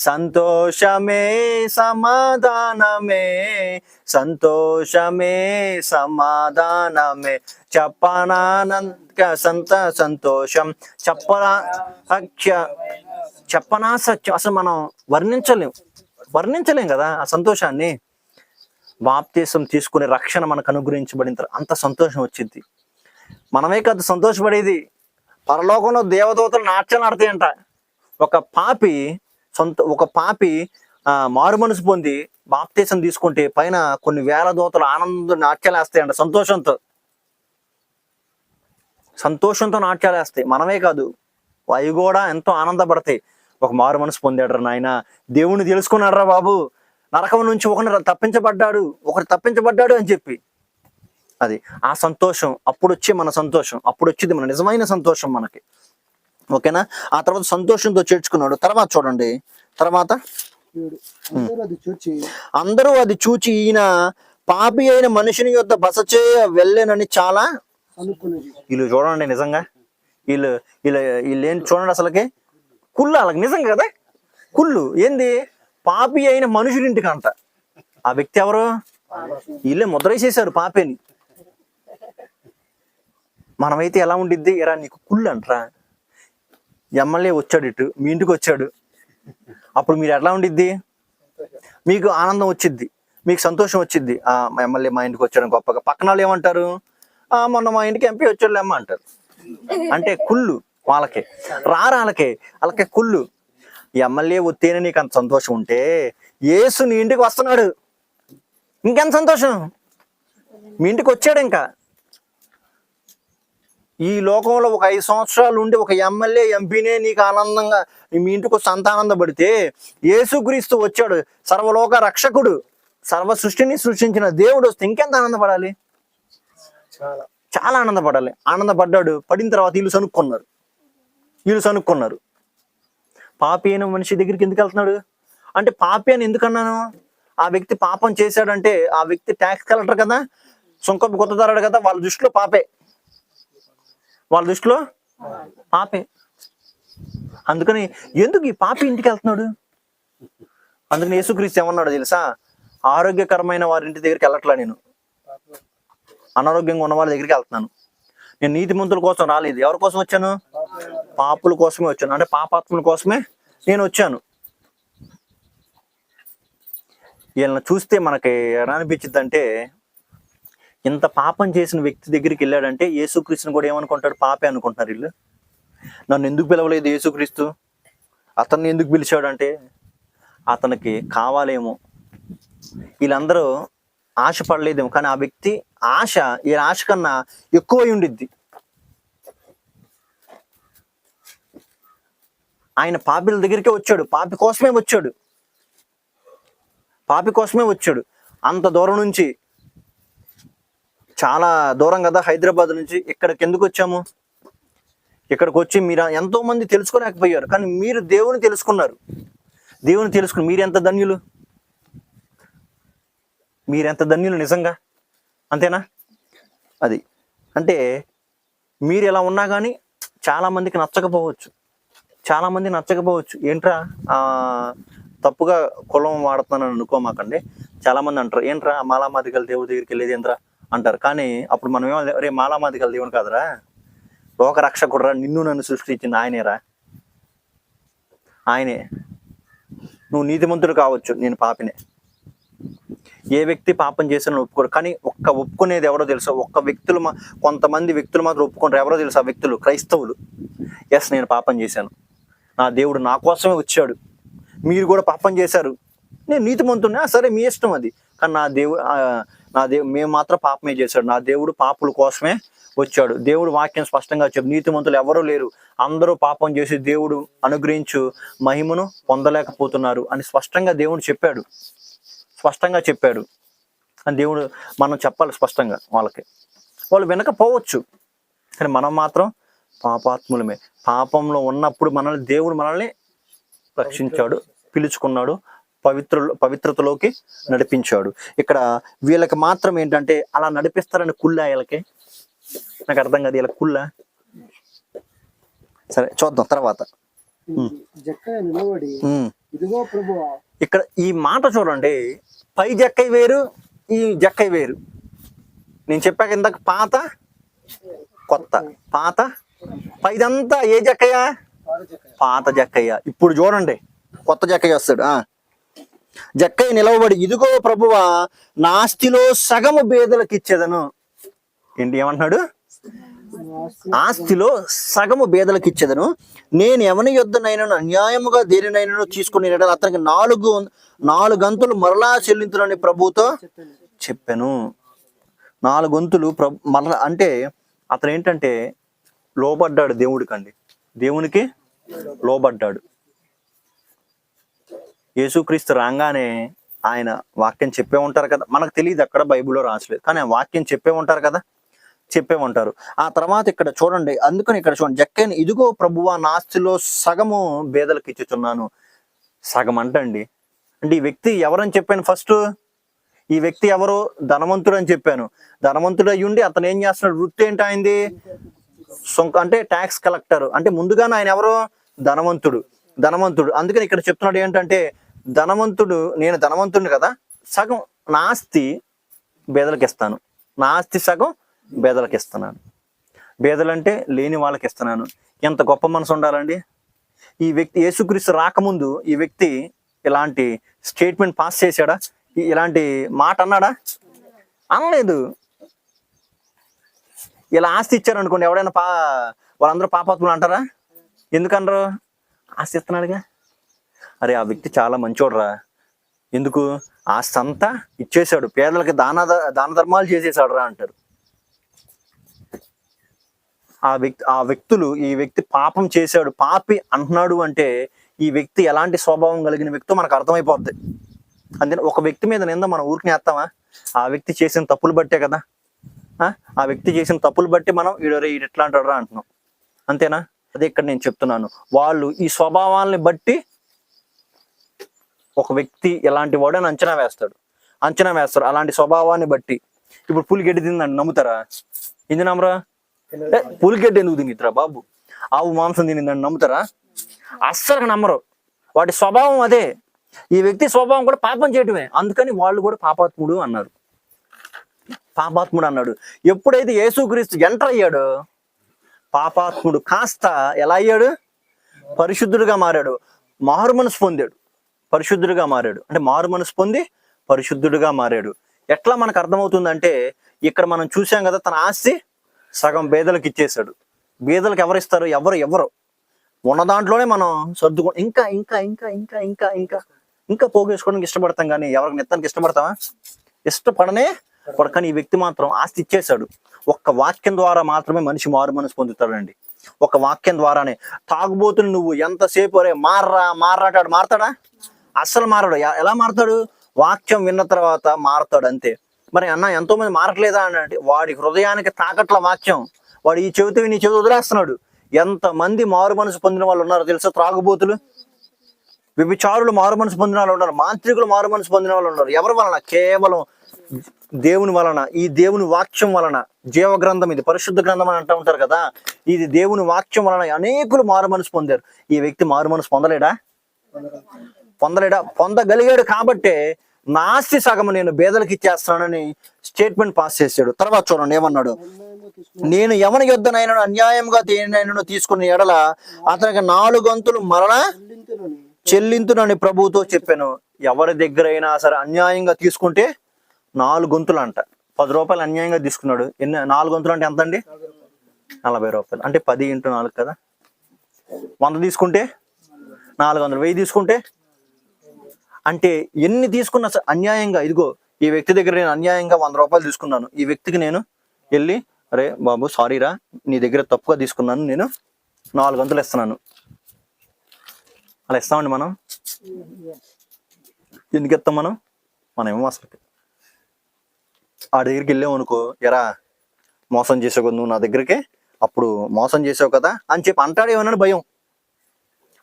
సంతోషమే సమాధానమే, సంతోషమే సమాధానమే, సంతోషం చెప్పనా సత్యం. అసలు మనం వర్ణించలేం కదా ఆ సంతోషాన్ని. బాప్తీసం తీసుకునే రక్షణ మనకు అనుగ్రహించబడిన అంత సంతోషం వచ్చింది. మనమే కాదు సంతోషపడేది, పరలోకంలో దేవదూతలు నాట్యాలు ఆడతాయంట. ఒక పాపి మారు మనసు పొంది బాప్తీసం తీసుకుంటే పైన కొన్ని వేల దూతలు ఆనంద నాట్యాలు వేస్తాయంట. సంతోషంతో నాట్యాలు వేస్తాయి. మనమే కాదు, అవి కూడా ఎంతో ఆనందపడతాయి. ఒక మారు మనసు పొందాడు నాయన, దేవుణ్ణి తెలుసుకున్నాడు రా బాబు, నరకం నుంచి ఒకరు తప్పించబడ్డాడు అని చెప్పి. అది ఆ సంతోషం. అప్పుడు వచ్చే మన సంతోషం, అప్పుడు వచ్చేది మన నిజమైన సంతోషం మనకి. ఓకేనా? ఆ తర్వాత సంతోషంతో చేర్చుకున్నాడు. తర్వాత చూడండి, అందరూ అది చూచి ఈయన పాపి అయిన మనుషుని యొద్ద బస చేయ వెళ్ళేనని చాలా వీళ్ళు చూడండి. నిజంగా వీళ్ళు ఏంటి చూడండి, అసలుకి కుళ్ళు వాళ్ళకి. నిజం కదా, కుళ్ళు ఏంది? పాపి అయిన మనుషుడింటికి అంట. ఆ వ్యక్తి ఎవరు? వీళ్ళే ముద్ర వేసేసారు పాపేని. మనమైతే ఎలా ఉండిద్ది? ఎరా నీకు కుళ్ళు అంటరా, ఎమ్మెల్యే వచ్చాడు ఇటు మీ ఇంటికి వచ్చాడు, అప్పుడు మీరు ఎట్లా ఉండిద్ది? మీకు ఆనందం వచ్చిద్ది, మీకు సంతోషం వచ్చిద్ది. మా ఎమ్మెల్యే మా ఇంటికి వచ్చాడు గొప్పగా. పక్కన వాళ్ళు ఏమంటారు? మొన్న మా ఇంటికి ఎంపీ వచ్చాడు అమ్మ అంటారు. అంటే కుళ్ళు వాళ్ళకే, వాళ్ళకే కుళ్ళు. ఎమ్మెల్యే వస్తేనే నీకు అంత సంతోషం ఉంటే, యేసు నీ ఇంటికి వస్తున్నాడు, ఇంకెంత సంతోషం. మీ ఇంటికి వచ్చాడు. ఇంకా ఈ లోకంలో ఒక 5 సంవత్సరాలు ఉండి ఒక ఎమ్మెల్యే ఎంపీనే నీకు ఆనందంగా మీ ఇంటికి వస్తే అంత ఆనందపడితే, యేసుక్రీస్తు వచ్చాడు, సర్వలోక రక్షకుడు, సర్వ సృష్టిని సృష్టించిన దేవుడు వస్తే ఇంకెంత ఆనందపడాలి? చాలా ఆనందపడాలి. ఆనందపడ్డాడు. పడిన తర్వాత వీళ్ళు సనుక్కున్నారు. పాపి అయిన మనిషి దగ్గరికి ఎందుకు వెళ్తున్నాడు అంటే పాపి అని ఎందుకన్నాను? ఆ వ్యక్తి పాపం చేశాడంటే ఆ వ్యక్తి ట్యాక్స్ కలెక్టర్ కదా, సుంకపు గుత్తదారుడు కదా, వాళ్ళ దృష్టిలో పాపే, వాళ్ళ దృష్టిలో పాపే. అందుకని ఎందుకు ఈ పాపి ఇంటికి వెళ్తున్నాడు? అందుకని యేసుక్రీస్తు ఏమన్నాడు తెలుసా? ఆరోగ్యకరమైన వారి ఇంటి దగ్గరికి వెళ్ళట్లా, నేను అనారోగ్యంగా ఉన్న వాళ్ళ దగ్గరికి వెళ్తున్నాను. నేను నీతిమంతుల కోసం రాలేదు, ఎవరి కోసం వచ్చాను? పాపుల కోసమే వచ్చాను, అంటే పాపాత్ముల కోసమే నేను వచ్చాను. వీళ్ళని చూస్తే మనకి ఎలా అనిపించింది అంటే, ఇంత పాపం చేసిన వ్యక్తి దగ్గరికి వెళ్ళాడంటే యేసుక్రీస్తుని కూడా ఏమనుకుంటాడు? పాపే అనుకుంటున్నారు వీళ్ళు. నన్ను ఎందుకు పిలవలేదు యేసుక్రీస్తు, అతన్ని ఎందుకు పిలిచాడు అంటే అతనికి కావాలేమో, వీళ్ళందరూ ఆశపడలేదేమో. కానీ ఆ వ్యక్తి ఆశ ఈ ఆశ కన్నా ఎక్కువై ఉండిద్ది. ఆయన పాపిల దగ్గరికే వచ్చాడు, పాపి కోసమే వచ్చాడు, పాపి కోసమే వచ్చాడు. అంత దూరం నుంచి, చాలా దూరం కదా, హైదరాబాద్ నుంచి ఇక్కడికి ఎందుకు వచ్చాము? ఇక్కడికి వచ్చి మీరు ఎంతో మంది తెలుసుకోలేకపోయారు, కానీ మీరు దేవుని తెలుసుకున్నారు. దేవుని తెలుసుకుని మీరెంత ధన్యులు, మీరెంత ధన్యులు నిజంగా, అంతేనా? అది అంటే మీరు ఎలా ఉన్నా కానీ చాలా మందికి నచ్చకపోవచ్చు, చాలా మంది నచ్చకపోవచ్చు. ఏంట్రా తప్పుగా కులం వాడుతున్నాను అనుకోమాకండి. చాలా మంది అంటారు, ఏంట్రా మాలామాదిగల దేవుడి దగ్గరికి వెళ్ళేది ఏంట్రా అంటారు. కానీ అప్పుడు మనం ఏమో, రే మాలామాదిగల దేవుని కాదురా, లోక రక్షకుడురా, నిన్ను నన్ను సృష్టించింది ఆయనేరా, ఆయనే. నువ్వు నీతిమంతుడు కావచ్చు, నేను పాపినే. ఏ వ్యక్తి పాపం చేసిన ఒప్పుకోరు, కానీ ఒప్పుకునేది ఎవరో తెలుసా? కొంతమంది వ్యక్తులు మాత్రం ఒప్పుకుంటారు. ఎవరో తెలుసా? వ్యక్తులు క్రైస్తవులు. ఎస్, నేను పాపం చేశాను, నా దేవుడు నా కోసమే వచ్చాడు, మీరు కూడా పాపం చేశారు, నేను నీతిమంతున్నా, సరే మీ ఇష్టం అది, కానీ నా దేవుడు మేము మాత్రం పాపమే చేశాడు, నా దేవుడు పాపుల కోసమే వచ్చాడు. దేవుడు వాక్యం స్పష్టంగా చెప్పు, నీతిమంతులు ఎవరూ లేరు, అందరూ పాపం చేసి దేవుడు అనుగ్రహించు మహిమను పొందలేకపోతున్నారు అని స్పష్టంగా దేవుడు చెప్పాడు, స్పష్టంగా చెప్పాడు. అని దేవుడు మనం చెప్పాలి స్పష్టంగా వాళ్ళకి. వాళ్ళు వినకపోవచ్చు, కానీ మనం మాత్రం పాపాత్ములమే. పాపంలో ఉన్నప్పుడు దేవుడు మనల్ని రక్షించాడు, పిలుచుకున్నాడు, పవిత్రతలోకి నడిపించాడు. ఇక్కడ వీళ్ళకి మాత్రం ఏంటంటే అలా నడిపిస్తారని కుళ్ళ, వీళ్ళకి నాకు అర్థం కాదు, వీళ్ళకి కుళ్ళ. సరే చూద్దాం తర్వాత. ఇక్కడ ఈ మాట చూడండి, పై జక్కై వేరు, ఈ జక్కై వేరు. నేను చెప్పాక ఇందాక పాత కొత్త, పాత పైదంతా ఏ జక్కయ్య? పాత జక్కయ్య. ఇప్పుడు చూడండి కొత్త జక్కయ్య వస్తాడు. జక్కయ్య నిలవబడి, ఇదిగో ప్రభువా, నా ఆస్తిలో సగము బేదలకు ఇచ్చేదను. ఏంటి ఏమంటున్నాడు? ఆస్తిలో సగము బేదలకు ఇచ్చేదను, నేను ఎవని యొద్దనైనను అన్యాయముగా దేనినైనా తీసుకుని అతనికి 4 గంతులు మరలా చెల్లించునని ప్రభుతో చెప్పాను. 4 గంతులు మరలా అంటే అతను ఏంటంటే లోబడ్డాడు దేవుడికండి, దేవునికి లోబడ్డాడు. యేసుక్రీస్తు రాగానే ఆయన వాక్యం చెప్పే ఉంటారు కదా, మనకు తెలియదు, అక్కడ బైబిల్లో రాసలేదు, కానీ ఆ వాక్యం చెప్పే ఉంటారు కదా, చెప్పే ఉంటారు. ఆ తర్వాత ఇక్కడ చూడండి, అందుకని ఇక్కడ చూడండి, జక్కయ్యని, ఇదిగో ప్రభువా, నా ఆస్తిలో సగము బేదలకు ఇచ్చుచున్నాను. సగం అంటండి, అంటే ఈ వ్యక్తి ఎవరని చెప్పాను? ఫస్ట్ ఈ వ్యక్తి ఎవరు? ధనవంతుడు అని చెప్పాను. ధనవంతుడు అయ్యుండి అతను ఏం చేస్తున్నాడు? వృత్తి ఏంటి ఆయనది? అంటే ట్యాక్స్ కలెక్టర్. అంటే ముందుగానే ఆయన ఎవరు? ధనవంతుడు. అందుకని ఇక్కడ చెప్తున్నాడు ఏంటంటే, నేను ధనవంతుడిని కదా, సగం నా ఆస్తి బేదలకు ఇస్తాను, నా ఆస్తి సగం బేదలకు ఇస్తున్నాను. బేదలంటే లేని వాళ్ళకి ఇస్తున్నాను. ఎంత గొప్ప మనసు ఉండాలండి. ఈ వ్యక్తి యేసుక్రీస్తు రాకముందు ఈ వ్యక్తి ఇలాంటి స్టేట్మెంట్ పాస్ చేశాడా? ఇలాంటి మాట అన్నాడా? అనలేదు. ఇలా ఆస్తి ఇచ్చారు అనుకోండి, ఎవడైనా వాళ్ళందరూ పాపాత్ములు అంటారా? ఎందుకనరు? ఆస్తి ఇస్తున్నాడుగా. అరే ఆ వ్యక్తి చాలా మంచోడురా, ఎందుకు ఆస్తి అంతా ఇచ్చేసాడు, పేదలకి దాన ధర్మాలు చేసేసాడు రా అంటారు. ఈ వ్యక్తి పాపం చేశాడు, పాపి అంటున్నాడు అంటే ఈ వ్యక్తి ఎలాంటి స్వభావం కలిగిన వ్యక్తో మనకు అర్థమైపోద్ది. అందుకని ఒక వ్యక్తి మీద నింద మనం ఊరికి వేస్తామా? ఆ వ్యక్తి చేసిన తప్పులు బట్టే కదా. ఆ వ్యక్తి చేసిన తప్పులు బట్టి మనం ఈడు ఎట్లా అంటాడు రా అంటున్నాం, అంతేనా? అదే ఇక్కడ నేను చెప్తున్నాను, వాళ్ళు ఈ స్వభావాల్ని బట్టి ఒక వ్యక్తి ఎలాంటి వాడు అని అంచనా వేస్తారు అలాంటి స్వభావాన్ని బట్టి. ఇప్పుడు పులిగడ్డి తిందని నమ్ముతారా? ఇది నమ్మరా? పులిగడ్డి ఎందుకు తింగిద్దిరా బాబు, ఆవు మాంసం తినిందని నమ్ముతారా? అస్సలు నమ్మరు. వాటి స్వభావం అదే. ఈ వ్యక్తి స్వభావం కూడా పాపం చేయటమే, అందుకని వాళ్ళు కూడా పాపాత్ముడు అన్నాడు. ఎప్పుడైతే యేసుక్రీస్తు ఎంటర్ అయ్యాడో పాపాత్ముడు కాస్త ఎలా అయ్యాడు? పరిశుద్ధుడిగా మారాడు. మారు మనసు పొందాడు, పరిశుద్ధుడిగా మారాడు. అంటే మారు మనసు పొంది పరిశుద్ధుడిగా మారాడు. ఎట్లా మనకు అర్థమవుతుందంటే, ఇక్కడ మనం చూసాం కదా, తన ఆస్తి సగం బేదలకు ఇచ్చేశాడు. బేదలకు ఎవరిస్తారు? ఎవరు ఉన్న దాంట్లోనే మనం సర్దుకో ఇంకా ఇంకా ఇంకా ఇంకా ఇంకా ఇంకా ఇంకా పోగేసుకోవడానికి ఇష్టపడతాం, కానీ ఎవరికి నెత్తానికి ఇష్టపడతామా? ఇష్టపడనే పడకని ఈ వ్యక్తి మాత్రం ఆస్తి ఇచ్చేశాడు. ఒక్క వాక్యం ద్వారా మాత్రమే మనిషి మారు మనసు పొందుతాడండి. ఒక వాక్యం ద్వారానే. తాగుబోతులు నువ్వు ఎంతసేపు అరే మారటాడు, మారతాడా? అస్సలు మారడు. ఎలా మారతాడు? వాక్యం విన్న తర్వాత మారతాడు, అంతే. మరి అన్న ఎంతో మంది మారట్లేదా అంటే, వాడి హృదయానికి తాకట్ల వాక్యం. వాడు ఈ చెవితో నీ చెవి వదిలేస్తున్నాడు. ఎంతమంది మారు మనసు పొందిన వాళ్ళు ఉన్నారు తెలుసా? త్రాగుబోతులు, వ్యభిచారులు మారు మనసు పొందిన వాళ్ళు ఉన్నారు, మాంత్రికులు మారు మనసు పొందిన వాళ్ళు ఉన్నారు. ఎవరి వలన? కేవలం దేవుని వలన, ఈ దేవుని వాక్యం వలన. జీవ గ్రంథం ఇది, పరిశుద్ధ గ్రంథం అని అంటూ ఉంటారు కదా, ఇది దేవుని వాక్యం వలన అనేకులు మారు మనసు పొందారు. ఈ వ్యక్తి మారు మనసు పొందలేడా? పొందగలిగాడు కాబట్టే నా ఆస్తి సగం నేను బేదలకు ఇచ్చేస్తానని స్టేట్మెంట్ పాస్ చేశాడు. తర్వాత చూడండి ఏమన్నాడు? నేను ఎవరి యొద్దనైనా అన్యాయంగా దేనినైనా తీసుకున్న ఎడల అతనికి 4 గంతులు మరలా చెల్లింతునని ప్రభువుతో చెప్పాను. ఎవరి దగ్గర అయినా సరే అన్యాయంగా తీసుకుంటే 4 గంతులు అంట. 10 రూపాయలు అన్యాయంగా తీసుకున్నాడు. 4 గంతులు అంటే ఎంత అండి? 40 రూపాయలు. అంటే 10 × 4 కదా. 100 తీసుకుంటే 400, 1000 తీసుకుంటే అంటే ఎన్ని తీసుకున్నా అన్యాయంగా. ఇదిగో ఈ వ్యక్తి దగ్గర నేను అన్యాయంగా 100 రూపాయలు తీసుకున్నాను. ఈ వ్యక్తికి నేను వెళ్ళి, అరే బాబు సారీరా, నీ దగ్గర తప్పుగా తీసుకున్నాను, నేను 4 గంతులు ఇస్తున్నాను. అలా ఇస్తామండి మనం? ఎందుకు ఇస్తాం మనం ఏమో అసలు ఆ దగ్గరికి వెళ్ళాము అనుకో, ఎరా మోసం చేసావు నువ్వు నా దగ్గరికి, అప్పుడు మోసం చేసావు కదా అని చెప్పి అంటాడేమోనని భయం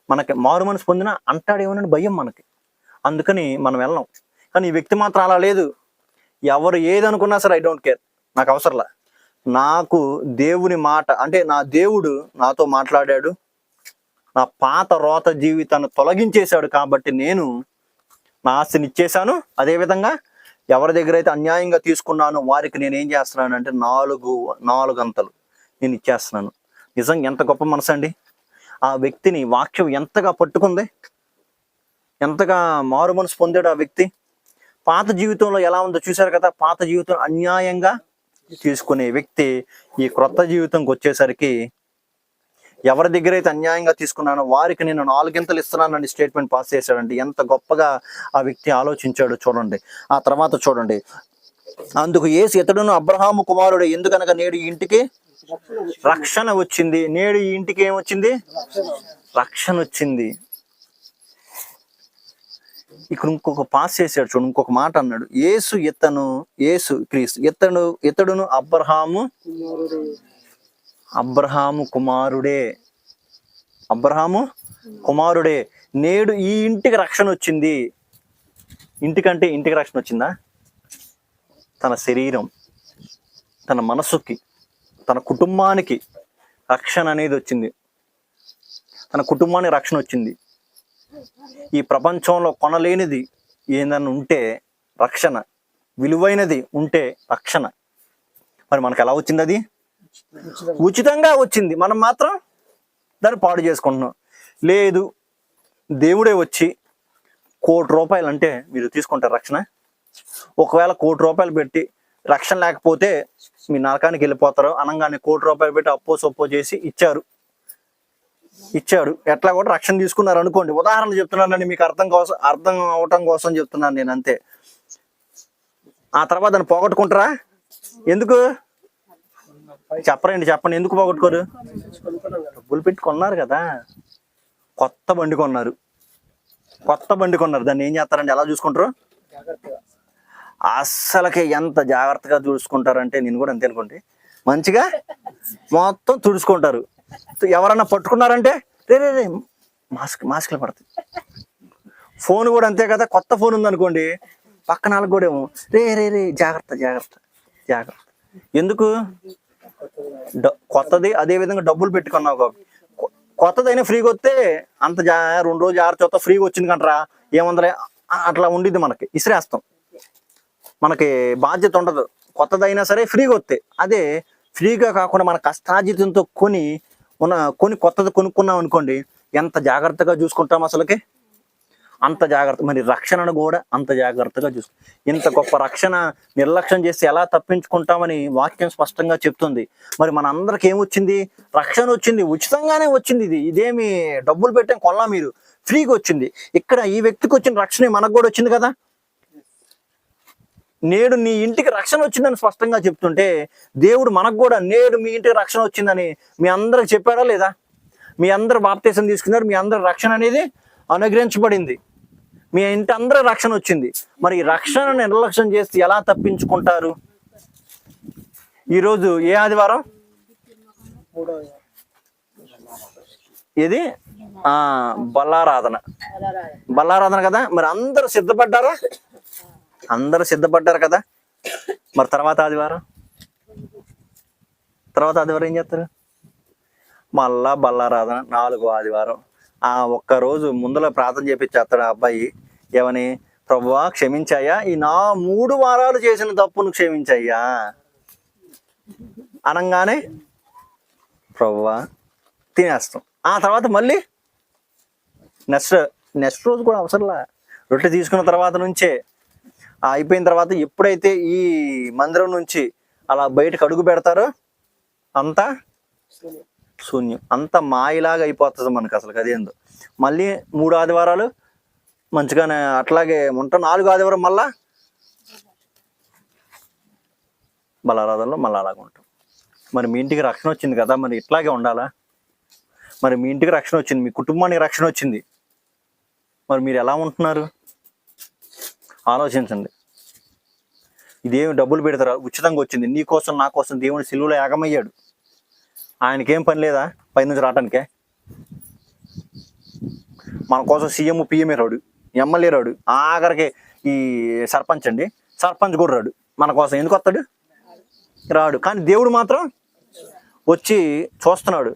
మనకి. మారు మనసు పొందిన అంటాడేమోనని భయం మనకి, అందుకని మనం వెళ్ళాం. కానీ ఈ వ్యక్తి మాత్రం అలా లేదు. ఎవరు ఏదనుకున్నా సరే ఐ డోంట్ కేర్, నాకు అవసరంలా. నాకు దేవుని మాట అంటే నా దేవుడు నాతో మాట్లాడాడు, నా పాత రోత జీవితాన్ని తొలగించేశాడు కాబట్టి నేను నా ఆస్తిని ఇచ్చేశాను. అదేవిధంగా ఎవరి దగ్గర అయితే అన్యాయంగా తీసుకున్నానో వారికి నేను ఏం చేస్తున్నాను అంటే 4 గంతలు నేను ఇచ్చేస్తున్నాను. నిజంగా ఎంత గొప్ప మనసు అండి. ఆ వ్యక్తిని వాక్యం ఎంతగా పట్టుకుంది, ఎంతగా మారు మనసు పొందాడు ఆ వ్యక్తి. పాత జీవితంలో ఎలా ఉందో చూశారు కదా. పాత జీవితం అన్యాయంగా తీసుకునే వ్యక్తి ఈ క్రొత్త జీవితంకి వచ్చేసరికి ఎవరి దగ్గర అయితే అన్యాయంగా తీసుకున్నానో వారికి నేను 4 గంతలు ఇస్తున్నానని స్టేట్మెంట్ పాస్ చేశాడండి. ఎంత గొప్పగా ఆ వ్యక్తి ఆలోచించాడు చూడండి. ఆ తర్వాత చూడండి, అందుకు యేసు ఇతడును అబ్రహాము కుమారుడు, ఎందుకనగా నేడు ఈ ఇంటికి రక్షణ వచ్చింది. నేడు ఈ ఇంటికి ఏమొచ్చింది? రక్షణ వచ్చింది. ఇక్కడ ఇంకొక పాస్ చేశాడు చూడండి, ఇంకొక మాట అన్నాడు. యేసు క్రీస్తు ఇతడును అబ్రహాము కుమారుడే, నేడు ఈ ఇంటికి రక్షణ వచ్చింది. ఇంటికంటే ఇంటికి రక్షణ వచ్చిందా? తన శరీరం, తన మనసుకి, తన కుటుంబానికి రక్షణ అనేది వచ్చింది. తన కుటుంబానికి రక్షణ వచ్చింది. ఈ ప్రపంచంలో కొనలేనిది ఏదన్నా ఉంటే రక్షణ, విలువైనది ఉంటే రక్షణ. మరి మనకు ఎలా వచ్చింది? అది ఉచితంగా వచ్చింది. మనం మాత్రం దాన్ని పాడు చేసుకుంటున్నాం. లేదు, దేవుడే వచ్చి 1 కోటి రూపాయలు అంటే మీరు తీసుకుంటారు రక్షణ? ఒకవేళ 1 కోటి రూపాయలు పెట్టి రక్షణ లేకపోతే మీ నరకానికి వెళ్ళిపోతారు అనగానే 1 కోటి రూపాయలు పెట్టి అప్పో సొప్పో చేసి ఇచ్చాడు. ఎట్లా కూడా రక్షణ తీసుకున్నారు అనుకోండి. ఉదాహరణ చెప్తున్నానండి, మీకు అర్థం అవటం కోసం చెప్తున్నాను నేను, అంతే. ఆ తర్వాత దాన్ని పోగొట్టుకుంటారా? ఎందుకు చెప్పండి, ఎందుకు పోగొట్టుకోరు? డబ్బులు పెట్టి కొన్నారు కదా, కొత్త బండి కొన్నారు. దాన్ని ఏం చేస్తారంటే ఎలా చూసుకుంటారు? అస్సలకి ఎంత జాగ్రత్తగా చూసుకుంటారంటే, నేను కూడా అంతే అనుకోండి, మంచిగా మొత్తం తుడుచుకుంటారు. ఎవరన్నా పట్టుకున్నారంటే రే మాస్క్లు పడతాయి. ఫోన్ కూడా అంతే కదా, కొత్త ఫోన్ ఉందనుకోండి పక్కన వాళ్ళకి కూడా ఏమో రే రే రే జాగ్రత్త జాగ్రత్త జాగ్రత్త. ఎందుకు? కొత్తది, అదే విధంగా డబ్బులు పెట్టుకున్నావు కాబట్టి. కొత్తదైనా ఫ్రీగా వస్తే అంత 2 రోజులు 6 చోత ఫ్రీగా వచ్చింది కంటరా ఏమందలే అట్లా ఉండిద్ది, మనకి ఇసిరేస్తాం, మనకి బాధ్యత ఉండదు. కొత్తదైనా సరే ఫ్రీగా వస్తే, అదే ఫ్రీగా కాకుండా మన కష్టార్జితంతో కొని కొత్తది కొనుక్కున్నాం అనుకోండి, ఎంత జాగ్రత్తగా చూసుకుంటాం అసలుకి, అంత జాగ్రత్త. మరి రక్షణను కూడా అంత జాగ్రత్తగా చూసుకో. ఇంత గొప్ప రక్షణ నిర్లక్ష్యం చేసి ఎలా తప్పించుకుంటామని వాక్యం స్పష్టంగా చెప్తుంది. మరి మన అందరికి ఏమొచ్చింది? రక్షణ వచ్చింది, ఉచితంగానే వచ్చింది. ఇదేమి డబ్బులు పెట్టాం కొనలా, మీరు ఫ్రీగా వచ్చింది. ఇక్కడ ఈ వ్యక్తికి వచ్చిన రక్షణ మనకు కూడా వచ్చింది కదా. నేడు నీ ఇంటికి రక్షణ వచ్చిందని స్పష్టంగా చెప్తుంటే, దేవుడు మనకు కూడా నేడు మీ ఇంటికి రక్షణ వచ్చిందని మీ అందరికి చెప్పాడా లేదా? మీ అందరు బాప్తీసం తీసుకున్నారు, మీ అందరు రక్షణ అనేది అనుగ్రహించబడింది, మీ ఇంటి అందరూ రక్షణ వచ్చింది. మరి ఈ రక్షణ నిర్లక్ష్యం చేసి ఎలా తప్పించుకుంటారు? ఈరోజు ఏ ఆదివారం? ఇది బల్లారాధన. బల్లారాధన కదా. మరి అందరూ సిద్ధపడ్డారా? అందరూ సిద్ధపడ్డారు కదా. మరి తర్వాత ఆదివారం ఏం చేస్తారు? మళ్ళా బల్లారాధన 4వ ఆదివారం. ఆ ఒక్కరోజు ముందులో ప్రార్థన చేపించేస్తాడు ఆ అబ్బాయి. ఏమని? ప్రభువా క్షమించాయా, ఈ 3 వారాలు చేసిన తప్పును క్షమించాయ్యా అనగానే ప్రభువా తినేస్తాం. ఆ తర్వాత మళ్ళీ నెక్స్ట్ రోజు కూడా అవసరంలా. రొట్టె తీసుకున్న తర్వాత నుంచే అయిపోయిన తర్వాత ఎప్పుడైతే ఈ మందిరం నుంచి అలా బయటకు అడుగు పెడతారో అంతా శూన్యం, అంత మాయలాగా అయిపోతుంది మనకు అసలు. అదేందో మళ్ళీ 3 ఆదివారాలు మంచిగానే అట్లాగే ఉంటాం. 4వ ఆదివారం మళ్ళా బలారాధనలో మళ్ళీ అలాగే ఉంటాం. మరి మీ ఇంటికి రక్షణ వచ్చింది కదా, మరి ఇట్లాగే ఉండాలా? మరి మీ ఇంటికి రక్షణ వచ్చింది, మీ కుటుంబానికి రక్షణ వచ్చింది, మరి మీరు ఎలా ఉంటున్నారు? ఆలోచించండి. ఇదేమి డబ్బులు పెడతారా? ఉచితంగా వచ్చింది. నీ కోసం నా కోసం దేవుని సిలువలో యాగమయ్యాడు. ఆయనకేం పని లేదా పైనుంచి రావటానికే? మన కోసం సీఎం పిఎంఏ రాడు, ఎమ్మెల్యే రాడు, ఆఖరికి ఈ సర్పంచ్ కూడా రాడు. మన కోసం ఎందుకు వస్తాడు? రాడు. కానీ దేవుడు మాత్రం వచ్చి చూస్తున్నాడు.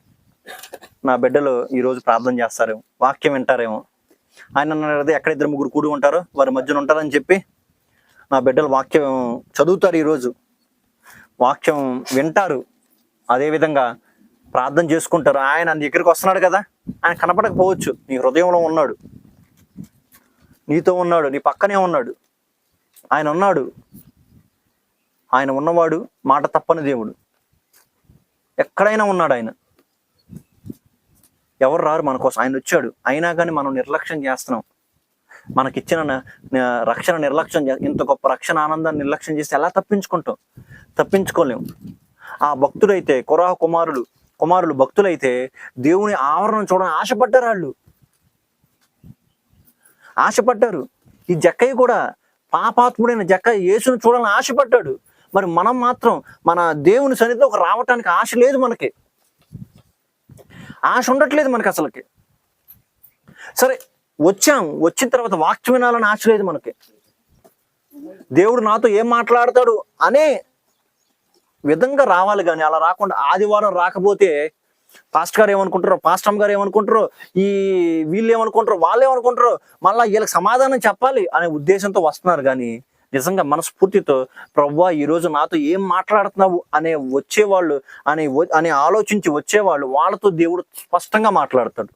నా బిడ్డలు ఈరోజు ప్రార్థన చేస్తారేమో, వాక్యం వింటారేమో. ఆయన అన్నాడు ఎక్కడ 2 3 కూడి ఉంటారో వారి మధ్యన ఉంటారని చెప్పి, నా బిడ్డలు వాక్యం చదువుతారు, ఈరోజు వాక్యం వింటారు, అదేవిధంగా ప్రార్థన చేసుకుంటారు. ఆయన దగ్గరికి వస్తున్నాడు కదా. ఆయన కనపడకపోవచ్చు, నీ హృదయంలో ఉన్నాడు, నీతో ఉన్నాడు, నీ పక్కనే ఉన్నాడు. ఆయన ఉన్నాడు. ఆయన ఉన్నవాడు మాట తప్పని దేవుడు. ఎక్కడైనా ఉన్నాడు ఆయన. ఎవరు రారు మన కోసం, ఆయన వచ్చాడు. అయినా కానీ మనం నిర్లక్ష్యం చేస్తున్నాం. మనకిచ్చిన రక్షణ నిర్లక్ష్యం, ఇంత గొప్ప రక్షణ ఆనందాన్ని నిర్లక్ష్యం చేస్తే ఎలా తప్పించుకోలేము. ఆ భక్తుడైతే కొరాహు కుమారులు భక్తులైతే దేవుని ఆవరణం చూడని ఆశపడ్డారు. ఈ జక్కయ్య కూడా పాపాత్ముడైన జక్కయ్య యేసును చూడాలని ఆశపడ్డాడు. మరి మనం మాత్రం మన దేవుని సన్నిధిలోకి రావటానికి ఆశ లేదు, మనకి ఆశ ఉండట్లేదు మనకి అసలుకి. సరే వచ్చిన తర్వాత వాక్యం వినాలని ఆశ లేదు మనకి. దేవుడు నాతో ఏం మాట్లాడతాడు అనే విధంగా రావాలి. కానీ అలా రాకుండా ఆదివారం రాకపోతే పాస్టర్ గారు ఏమనుకుంటారో, పాస్టమ్ గారు ఏమనుకుంటారో, ఈ వీళ్ళు ఏమనుకుంటారో, వాళ్ళు ఏమనుకుంటారో, మళ్ళీ వీళ్ళకి సమాధానం చెప్పాలి అనే ఉద్దేశంతో వస్తున్నారు. కానీ నిజంగా మనస్ఫూర్తితో ప్రభువా ఈరోజు నాతో ఏం మాట్లాడుతున్నావు అనే వచ్చేవాళ్ళు అని ఆలోచించి వచ్చేవాళ్ళు, వాళ్ళతో దేవుడు స్పష్టంగా మాట్లాడతాడు.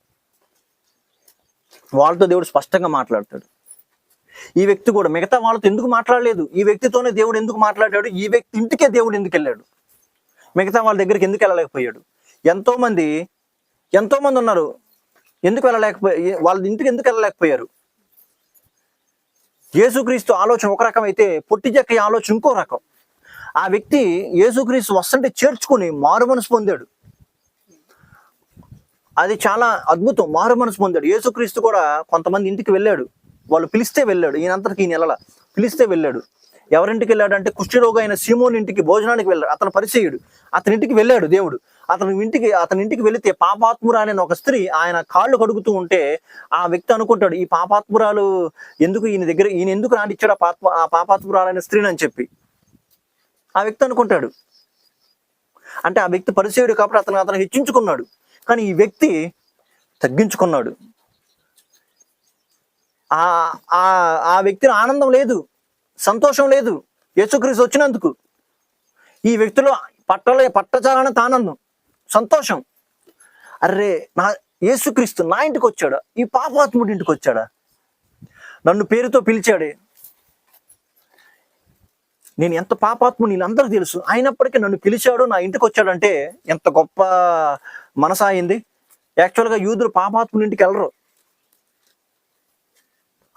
ఈ వ్యక్తి కూడా మిగతా వాళ్ళతో ఎందుకు మాట్లాడలేదు? ఈ వ్యక్తితోనే దేవుడు ఎందుకు మాట్లాడాడు? ఈ వ్యక్తి ఇంటికే దేవుడు ఎందుకు వెళ్ళాడు? మిగతా వాళ్ళ దగ్గరికి ఎందుకు వెళ్ళలేకపోయాడు? ఎంతో మంది ఉన్నారు, ఎందుకు వాళ్ళ ఇంటికి ఎందుకు వెళ్ళలేకపోయారు? యేసుక్రీస్తు ఆలోచన ఒక రకం అయితే పొట్టి జక్కయ్య ఆలోచన ఇంకో రకం. ఆ వ్యక్తి యేసుక్రీస్తు వస్తుంటే చేర్చుకుని మారు మనసు పొందాడు. అది చాలా అద్భుతం. మారు మనసు పొందాడు. యేసుక్రీస్తు కూడా కొంతమంది ఇంటికి వెళ్ళాడు, వాళ్ళు పిలిస్తే వెళ్ళాడు. ఈయనంతటికి ఈయన పిలిస్తే వెళ్ళాడు. ఎవరింటికి వెళ్ళాడు అంటే కుష్ఠరోగి అయిన సీమోని ఇంటికి భోజనానికి వెళ్ళాడు. అతను పరిచయుడు, అతని ఇంటికి వెళ్ళాడు దేవుడు. అతని ఇంటికి వెళితే పాపాత్మురాలైన ఒక స్త్రీ ఆయన కాళ్ళు కడుగుతూ ఉంటే ఆ వ్యక్తి అనుకుంటాడు, ఈ పాపాత్మురాలు ఎందుకు ఈయన ఎందుకు రానిచ్చాడు ఆ పాపాత్మురాలైన స్త్రీని అని చెప్పి ఆ వ్యక్తి అనుకుంటాడు. అంటే ఆ వ్యక్తి పరిచయుడు కాబట్టి అతను హెచ్చించుకున్నాడు. కానీ ఈ వ్యక్తి తగ్గించుకున్నాడు. ఆ వ్యక్తిలో ఆనందం లేదు, సంతోషం లేదు యేసుక్రీస్తు వచ్చినందుకు. ఈ వ్యక్తిలో పట్టచాలనంత ఆనందం, సంతోషం. అర్రే, నా యేసుక్రీస్తు నా ఇంటికి వచ్చాడా, ఈ పాపాత్ముడి ఇంటికి వచ్చాడా, నన్ను పేరుతో పిలిచాడే, నేను ఎంత పాపాత్ముడు నేను అందరికి తెలుసు, అయినప్పటికీ నన్ను పిలిచాడు, నా ఇంటికి వచ్చాడంటే ఎంత గొప్ప మనసు అయింది. యాక్చువల్గా యూదులు పాపాత్ముడి ఇంటికి వెళ్ళరు.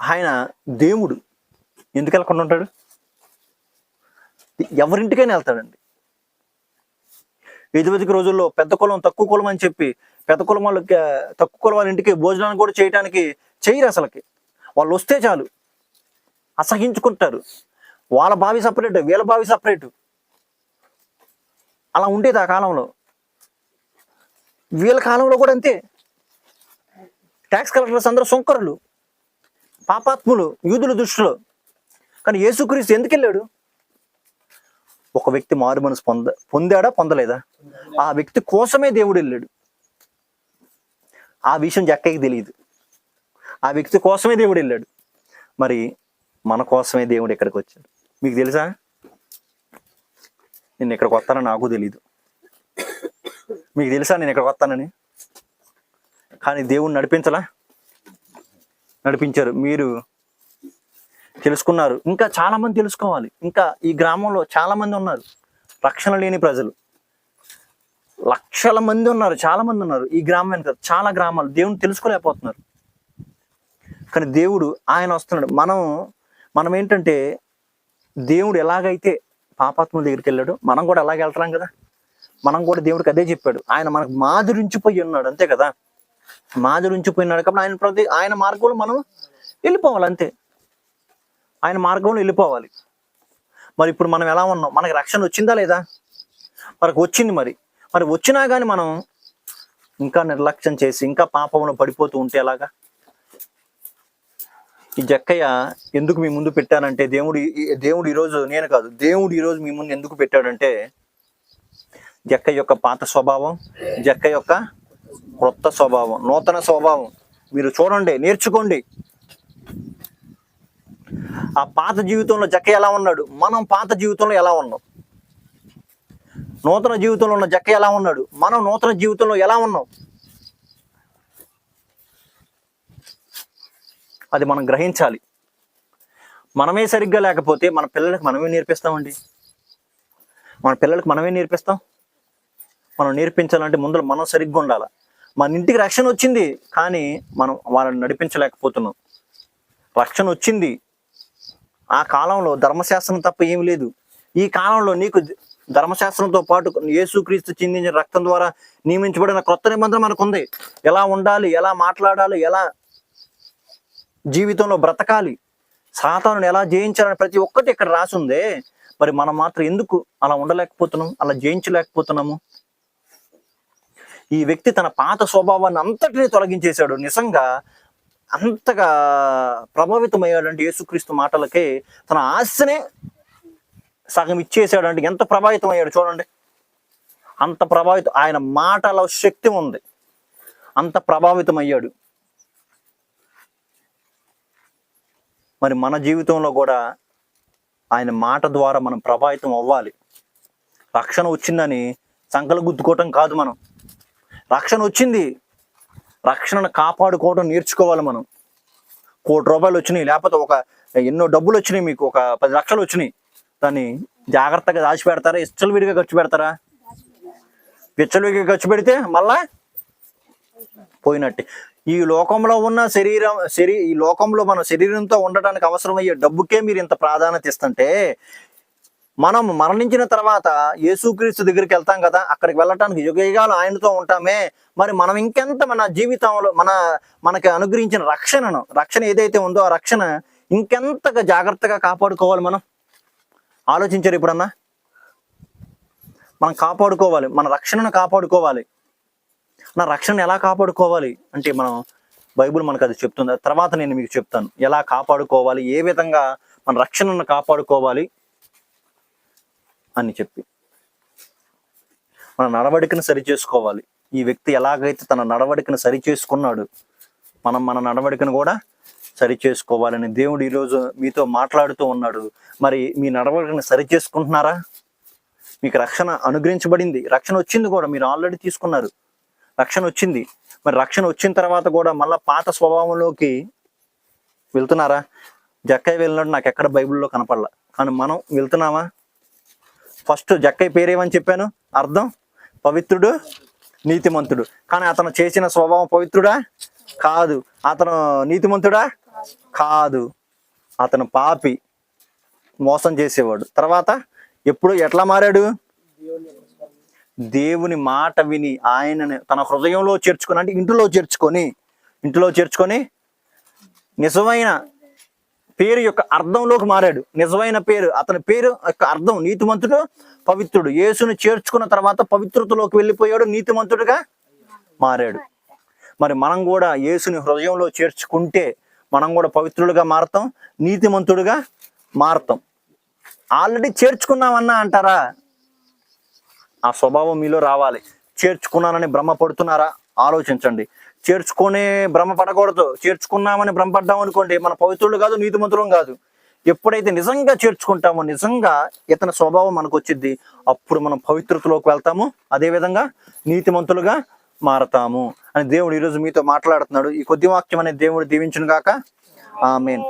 ఆయన దేవుడు, ఎందుకు వెళ్ళకుండా ఉంటాడు? ఎవరింటికైనా వెళ్తాడండి. ఇదివరకు రోజుల్లో పెద్ద కులం తక్కువ కులం అని చెప్పి పెద్ద కులం వాళ్ళకి తక్కువ కులం వాళ్ళ ఇంటికి భోజనాన్ని కూడా చేయడానికి చేయరు. అసలుకి వాళ్ళు వస్తే చాలు అసహించుకుంటారు. వాళ్ళ బావి సపరేట్, వీళ్ళ బావి సపరేటు. అలా ఉండేది ఆ కాలంలో. వీళ్ళ కాలంలో కూడా అంతే. ట్యాక్స్ కలెక్టర్స్ అందరూ సొంకరులు, పాపాత్ములు యూదుల దృష్టిలో. కానీ యేసుక్రీస్తు ఎందుకు వెళ్ళాడు? ఒక వ్యక్తి మారు మనసు పొందాడా పొందలేదా? ఆ వ్యక్తి కోసమే దేవుడు వెళ్ళాడు. ఆ విషయం జక్కయ్యకి తెలియదు. ఆ వ్యక్తి కోసమే దేవుడు వెళ్ళాడు. మరి మన కోసమే దేవుడు ఇక్కడికి వచ్చాడు. మీకు తెలుసా? నేను ఇక్కడికి వస్తానని నాకు తెలీదు. మీకు తెలుసా నేను ఇక్కడికి వస్తానని? కానీ దేవుడు నడిపించారు. మీరు తెలుసుకున్నారు. ఇంకా చాలా మంది తెలుసుకోవాలి. ఇంకా ఈ గ్రామంలో చాలా మంది ఉన్నారు రక్షణ లేని ప్రజలు. లక్షల మంది ఉన్నారు, చాలా మంది ఉన్నారు ఈ గ్రామం వెనుక. చాలా గ్రామాలు దేవుని తెలుసుకోలేకపోతున్నారు. కానీ దేవుడు ఆయన వస్తున్నాడు. మనం ఏంటంటే దేవుడు ఎలాగైతే పాపాత్ముల దగ్గరికి వెళ్ళాడు, మనం కూడా అలాగే వెళ్తున్నాం కదా. మనం కూడా దేవుడికి అదే చెప్పాడు. ఆయన మనకు మాదిరించిపోయి ఉన్నాడు, అంతే కదా. మాదిరించిపోయినాడు కాబట్టి ఆయన మార్గంలో మనం వెళ్ళిపోవాలి, అంతే. ఆయన మార్గంలో వెళ్ళిపోవాలి. మరి ఇప్పుడు మనం ఎలా ఉన్నాం? మనకి రక్షణ వచ్చిందా లేదా? మనకు వచ్చింది. మరి వచ్చినా కానీ మనం ఇంకా నిర్లక్ష్యం చేసి ఇంకా పాపంలో పడిపోతూ ఉంటే ఎలాగా? ఈ జక్కయ్య ఎందుకు మీ ముందు పెట్టానంటే, దేవుడు ఈరోజు, నేను కాదు, దేవుడు ఈరోజు మీ ముందు ఎందుకు పెట్టాడంటే, జక్కయ్య యొక్క పాత స్వభావం, జక్కయ్య యొక్క క్రొత్త స్వభావం, నూతన స్వభావం మీరు చూడండి, నేర్చుకోండి. ఆ పాత జీవితంలో జక్కయ్య ఎలా ఉన్నాడు, మనం పాత జీవితంలో ఎలా ఉన్నాం. నూతన జీవితంలో ఉన్న జక్కయ్య ఎలా ఉన్నాడు, మనం నూతన జీవితంలో ఎలా ఉన్నాం. అది మనం గ్రహించాలి. మనమే సరిగ్గా లేకపోతే మన పిల్లలకు మనమే నేర్పిస్తామండి. మన పిల్లలకు మనమే నేర్పిస్తాం. మనం నేర్పించాలంటే ముందు మనం సరిగ్గా ఉండాలి. మన ఇంటికి రక్షణ వచ్చింది, కానీ మనం వాళ్ళని నడిపించలేకపోతున్నాం. రక్షణ వచ్చింది. ఆ కాలంలో ధర్మశాస్త్రం తప్ప ఏమి లేదు. ఈ కాలంలో నీకు ధర్మశాస్త్రంతో పాటు యేసుక్రీస్తు చిందించిన రక్తం ద్వారా నియమించబడిన క్రొత్త నిబంధన మనకు ఉంది. ఎలా ఉండాలి, ఎలా మాట్లాడాలి, ఎలా జీవితంలో బ్రతకాలి, సాతానుని ఎలా జయించాలని ప్రతి ఒక్కటి ఇక్కడ రాసి ఉందే. మరి మనం మాత్రం ఎందుకు అలా ఉండలేకపోతున్నాం, అలా జయించలేకపోతున్నాము? ఈ వ్యక్తి తన పాత స్వభావాన్ని అంతటినీ తొలగించేశాడు. నిజంగా అంతగా ప్రభావితమయ్యాడంటే యేసుక్రీస్తు మాటలకే తన ఆశనే సగం ఇచ్చేసాడు. అంటే ఎంత ప్రభావితం అయ్యాడు చూడండి. అంత ప్రభావితం, ఆయన మాటల శక్తి ఉంది, అంత ప్రభావితం అయ్యాడు. మరి మన జీవితంలో కూడా ఆయన మాట ద్వారా మనం ప్రభావితం అవ్వాలి. రక్షణ వచ్చిందని సంకలు గుద్దుకోవటం కాదు. మనం రక్షణ వచ్చింది, రక్షణను కాపాడుకోవడం నేర్చుకోవాలి. మనం ₹1,00,000 వచ్చినాయి, లేకపోతే ఎన్నో డబ్బులు వచ్చినాయి, మీకు ఒక 10 లక్షలు వచ్చినాయి, దాన్ని జాగ్రత్తగా దాచిపెడతారా, విచ్చలవిడిగా ఖర్చు పెడతారా? విచ్చలవిడిగా ఖర్చు పెడితే మళ్ళా పోయినట్టే. ఈ లోకంలో ఉన్న ఈ లోకంలో మన శరీరంతో ఉండడానికి అవసరమయ్యే డబ్బుకే మీరు ఇంత ప్రాధాన్యత ఇస్తుంటే, మనం మరణించిన తర్వాత యేసుక్రీస్తు దగ్గరికి వెళ్తాం కదా, అక్కడికి వెళ్ళటానికి యుగయుగాలు ఆయనతో ఉంటామే. మరి మనం ఇంకెంత మన జీవితంలో మనకి అనుగ్రహించిన రక్షణ ఏదైతే ఉందో ఆ రక్షణ ఇంకెంతగా జాగ్రత్తగా కాపాడుకోవాలి. మనం ఆలోచించారు ఎప్పుడన్నా? మనం కాపాడుకోవాలి, మన రక్షణను కాపాడుకోవాలి. నా రక్షణ ఎలా కాపాడుకోవాలి అంటే మనం బైబిల్ మనకు అది చెప్తుంది. తర్వాత నేను మీకు చెప్తాను ఎలా కాపాడుకోవాలి, ఏ విధంగా మన రక్షణను కాపాడుకోవాలి అని చెప్పి. మన నడవడికను సరి చేసుకోవాలి. ఈ వ్యక్తి ఎలాగైతే తన నడవడికను సరి చేసుకున్నాడు, మనం మన నడవడికను కూడా సరి చేసుకోవాలని దేవుడు ఈరోజు మీతో మాట్లాడుతూ ఉన్నాడు. మరి మీ నడవడికను సరి చేసుకుంటున్నారా? మీకు రక్షణ అనుగ్రహించబడింది, రక్షణ వచ్చింది కూడా, మీరు ఆల్రెడీ తీసుకున్నారు, రక్షణ వచ్చింది. మరి రక్షణ వచ్చిన తర్వాత కూడా మళ్ళీ పాత స్వభావంలోకి వెళ్తున్నారా? జక్కయ్య వెళ్ళినట్టు నాకు ఎక్కడ బైబిల్లో కనపడలా, కానీ మనం వెళ్తున్నామా? ఫస్ట్ జక్కయ్య పేరేమని చెప్పాను, అర్థం పవిత్రుడు, నీతిమంతుడు. కానీ అతను చేసిన స్వభావం పవిత్రుడా? కాదు. అతను నీతిమంతుడా? కాదు. అతను పాపి, మోసం చేసేవాడు. తర్వాత ఎప్పుడు ఎట్లా మారాడు? దేవుని మాట విని ఆయనని తన హృదయంలో చేర్చుకొని, అంటే ఇంటిలో చేర్చుకొని నిజమైన పేరు యొక్క అర్థంలోకి మారాడు. నిజమైన పేరు, అతని పేరు యొక్క అర్థం నీతిమంతుడు, పవిత్రుడు. యేసుని చేర్చుకున్న తర్వాత పవిత్రతలోకి వెళ్ళిపోయాడు, నీతిమంతుడుగా మారాడు. మరి మనం కూడా యేసుని హృదయంలో చేర్చుకుంటే మనం కూడా పవిత్రులుగా మారతాం, నీతిమంతుడుగా మారతాం. ఆల్రెడీ చేర్చుకున్నామన్నా అంటారా? ఆ స్వభావం మీలో రావాలి. చేర్చుకున్నానని భ్రమ పడుతున్నారా? ఆలోచించండి. చేర్చుకునే భ్రమ పడకూడదు. చేర్చుకున్నామని భ్రమపడ్డాం అనుకోండి, మన పవిత్రులు కాదు, నీతిమంతులం కాదు. ఎప్పుడైతే నిజంగా చేర్చుకుంటామో, నిజంగా ఇతని స్వభావం మనకు వచ్చింది, అప్పుడు మనం పవిత్రతలోకి వెళ్తాము, అదేవిధంగా నీతిమంతులుగా మారతాము అని దేవుడు ఈరోజు మీతో మాట్లాడుతున్నాడు. ఈ కొద్ది వాక్యం అనేది దేవుడు దీవించును గాక. ఆమేన్.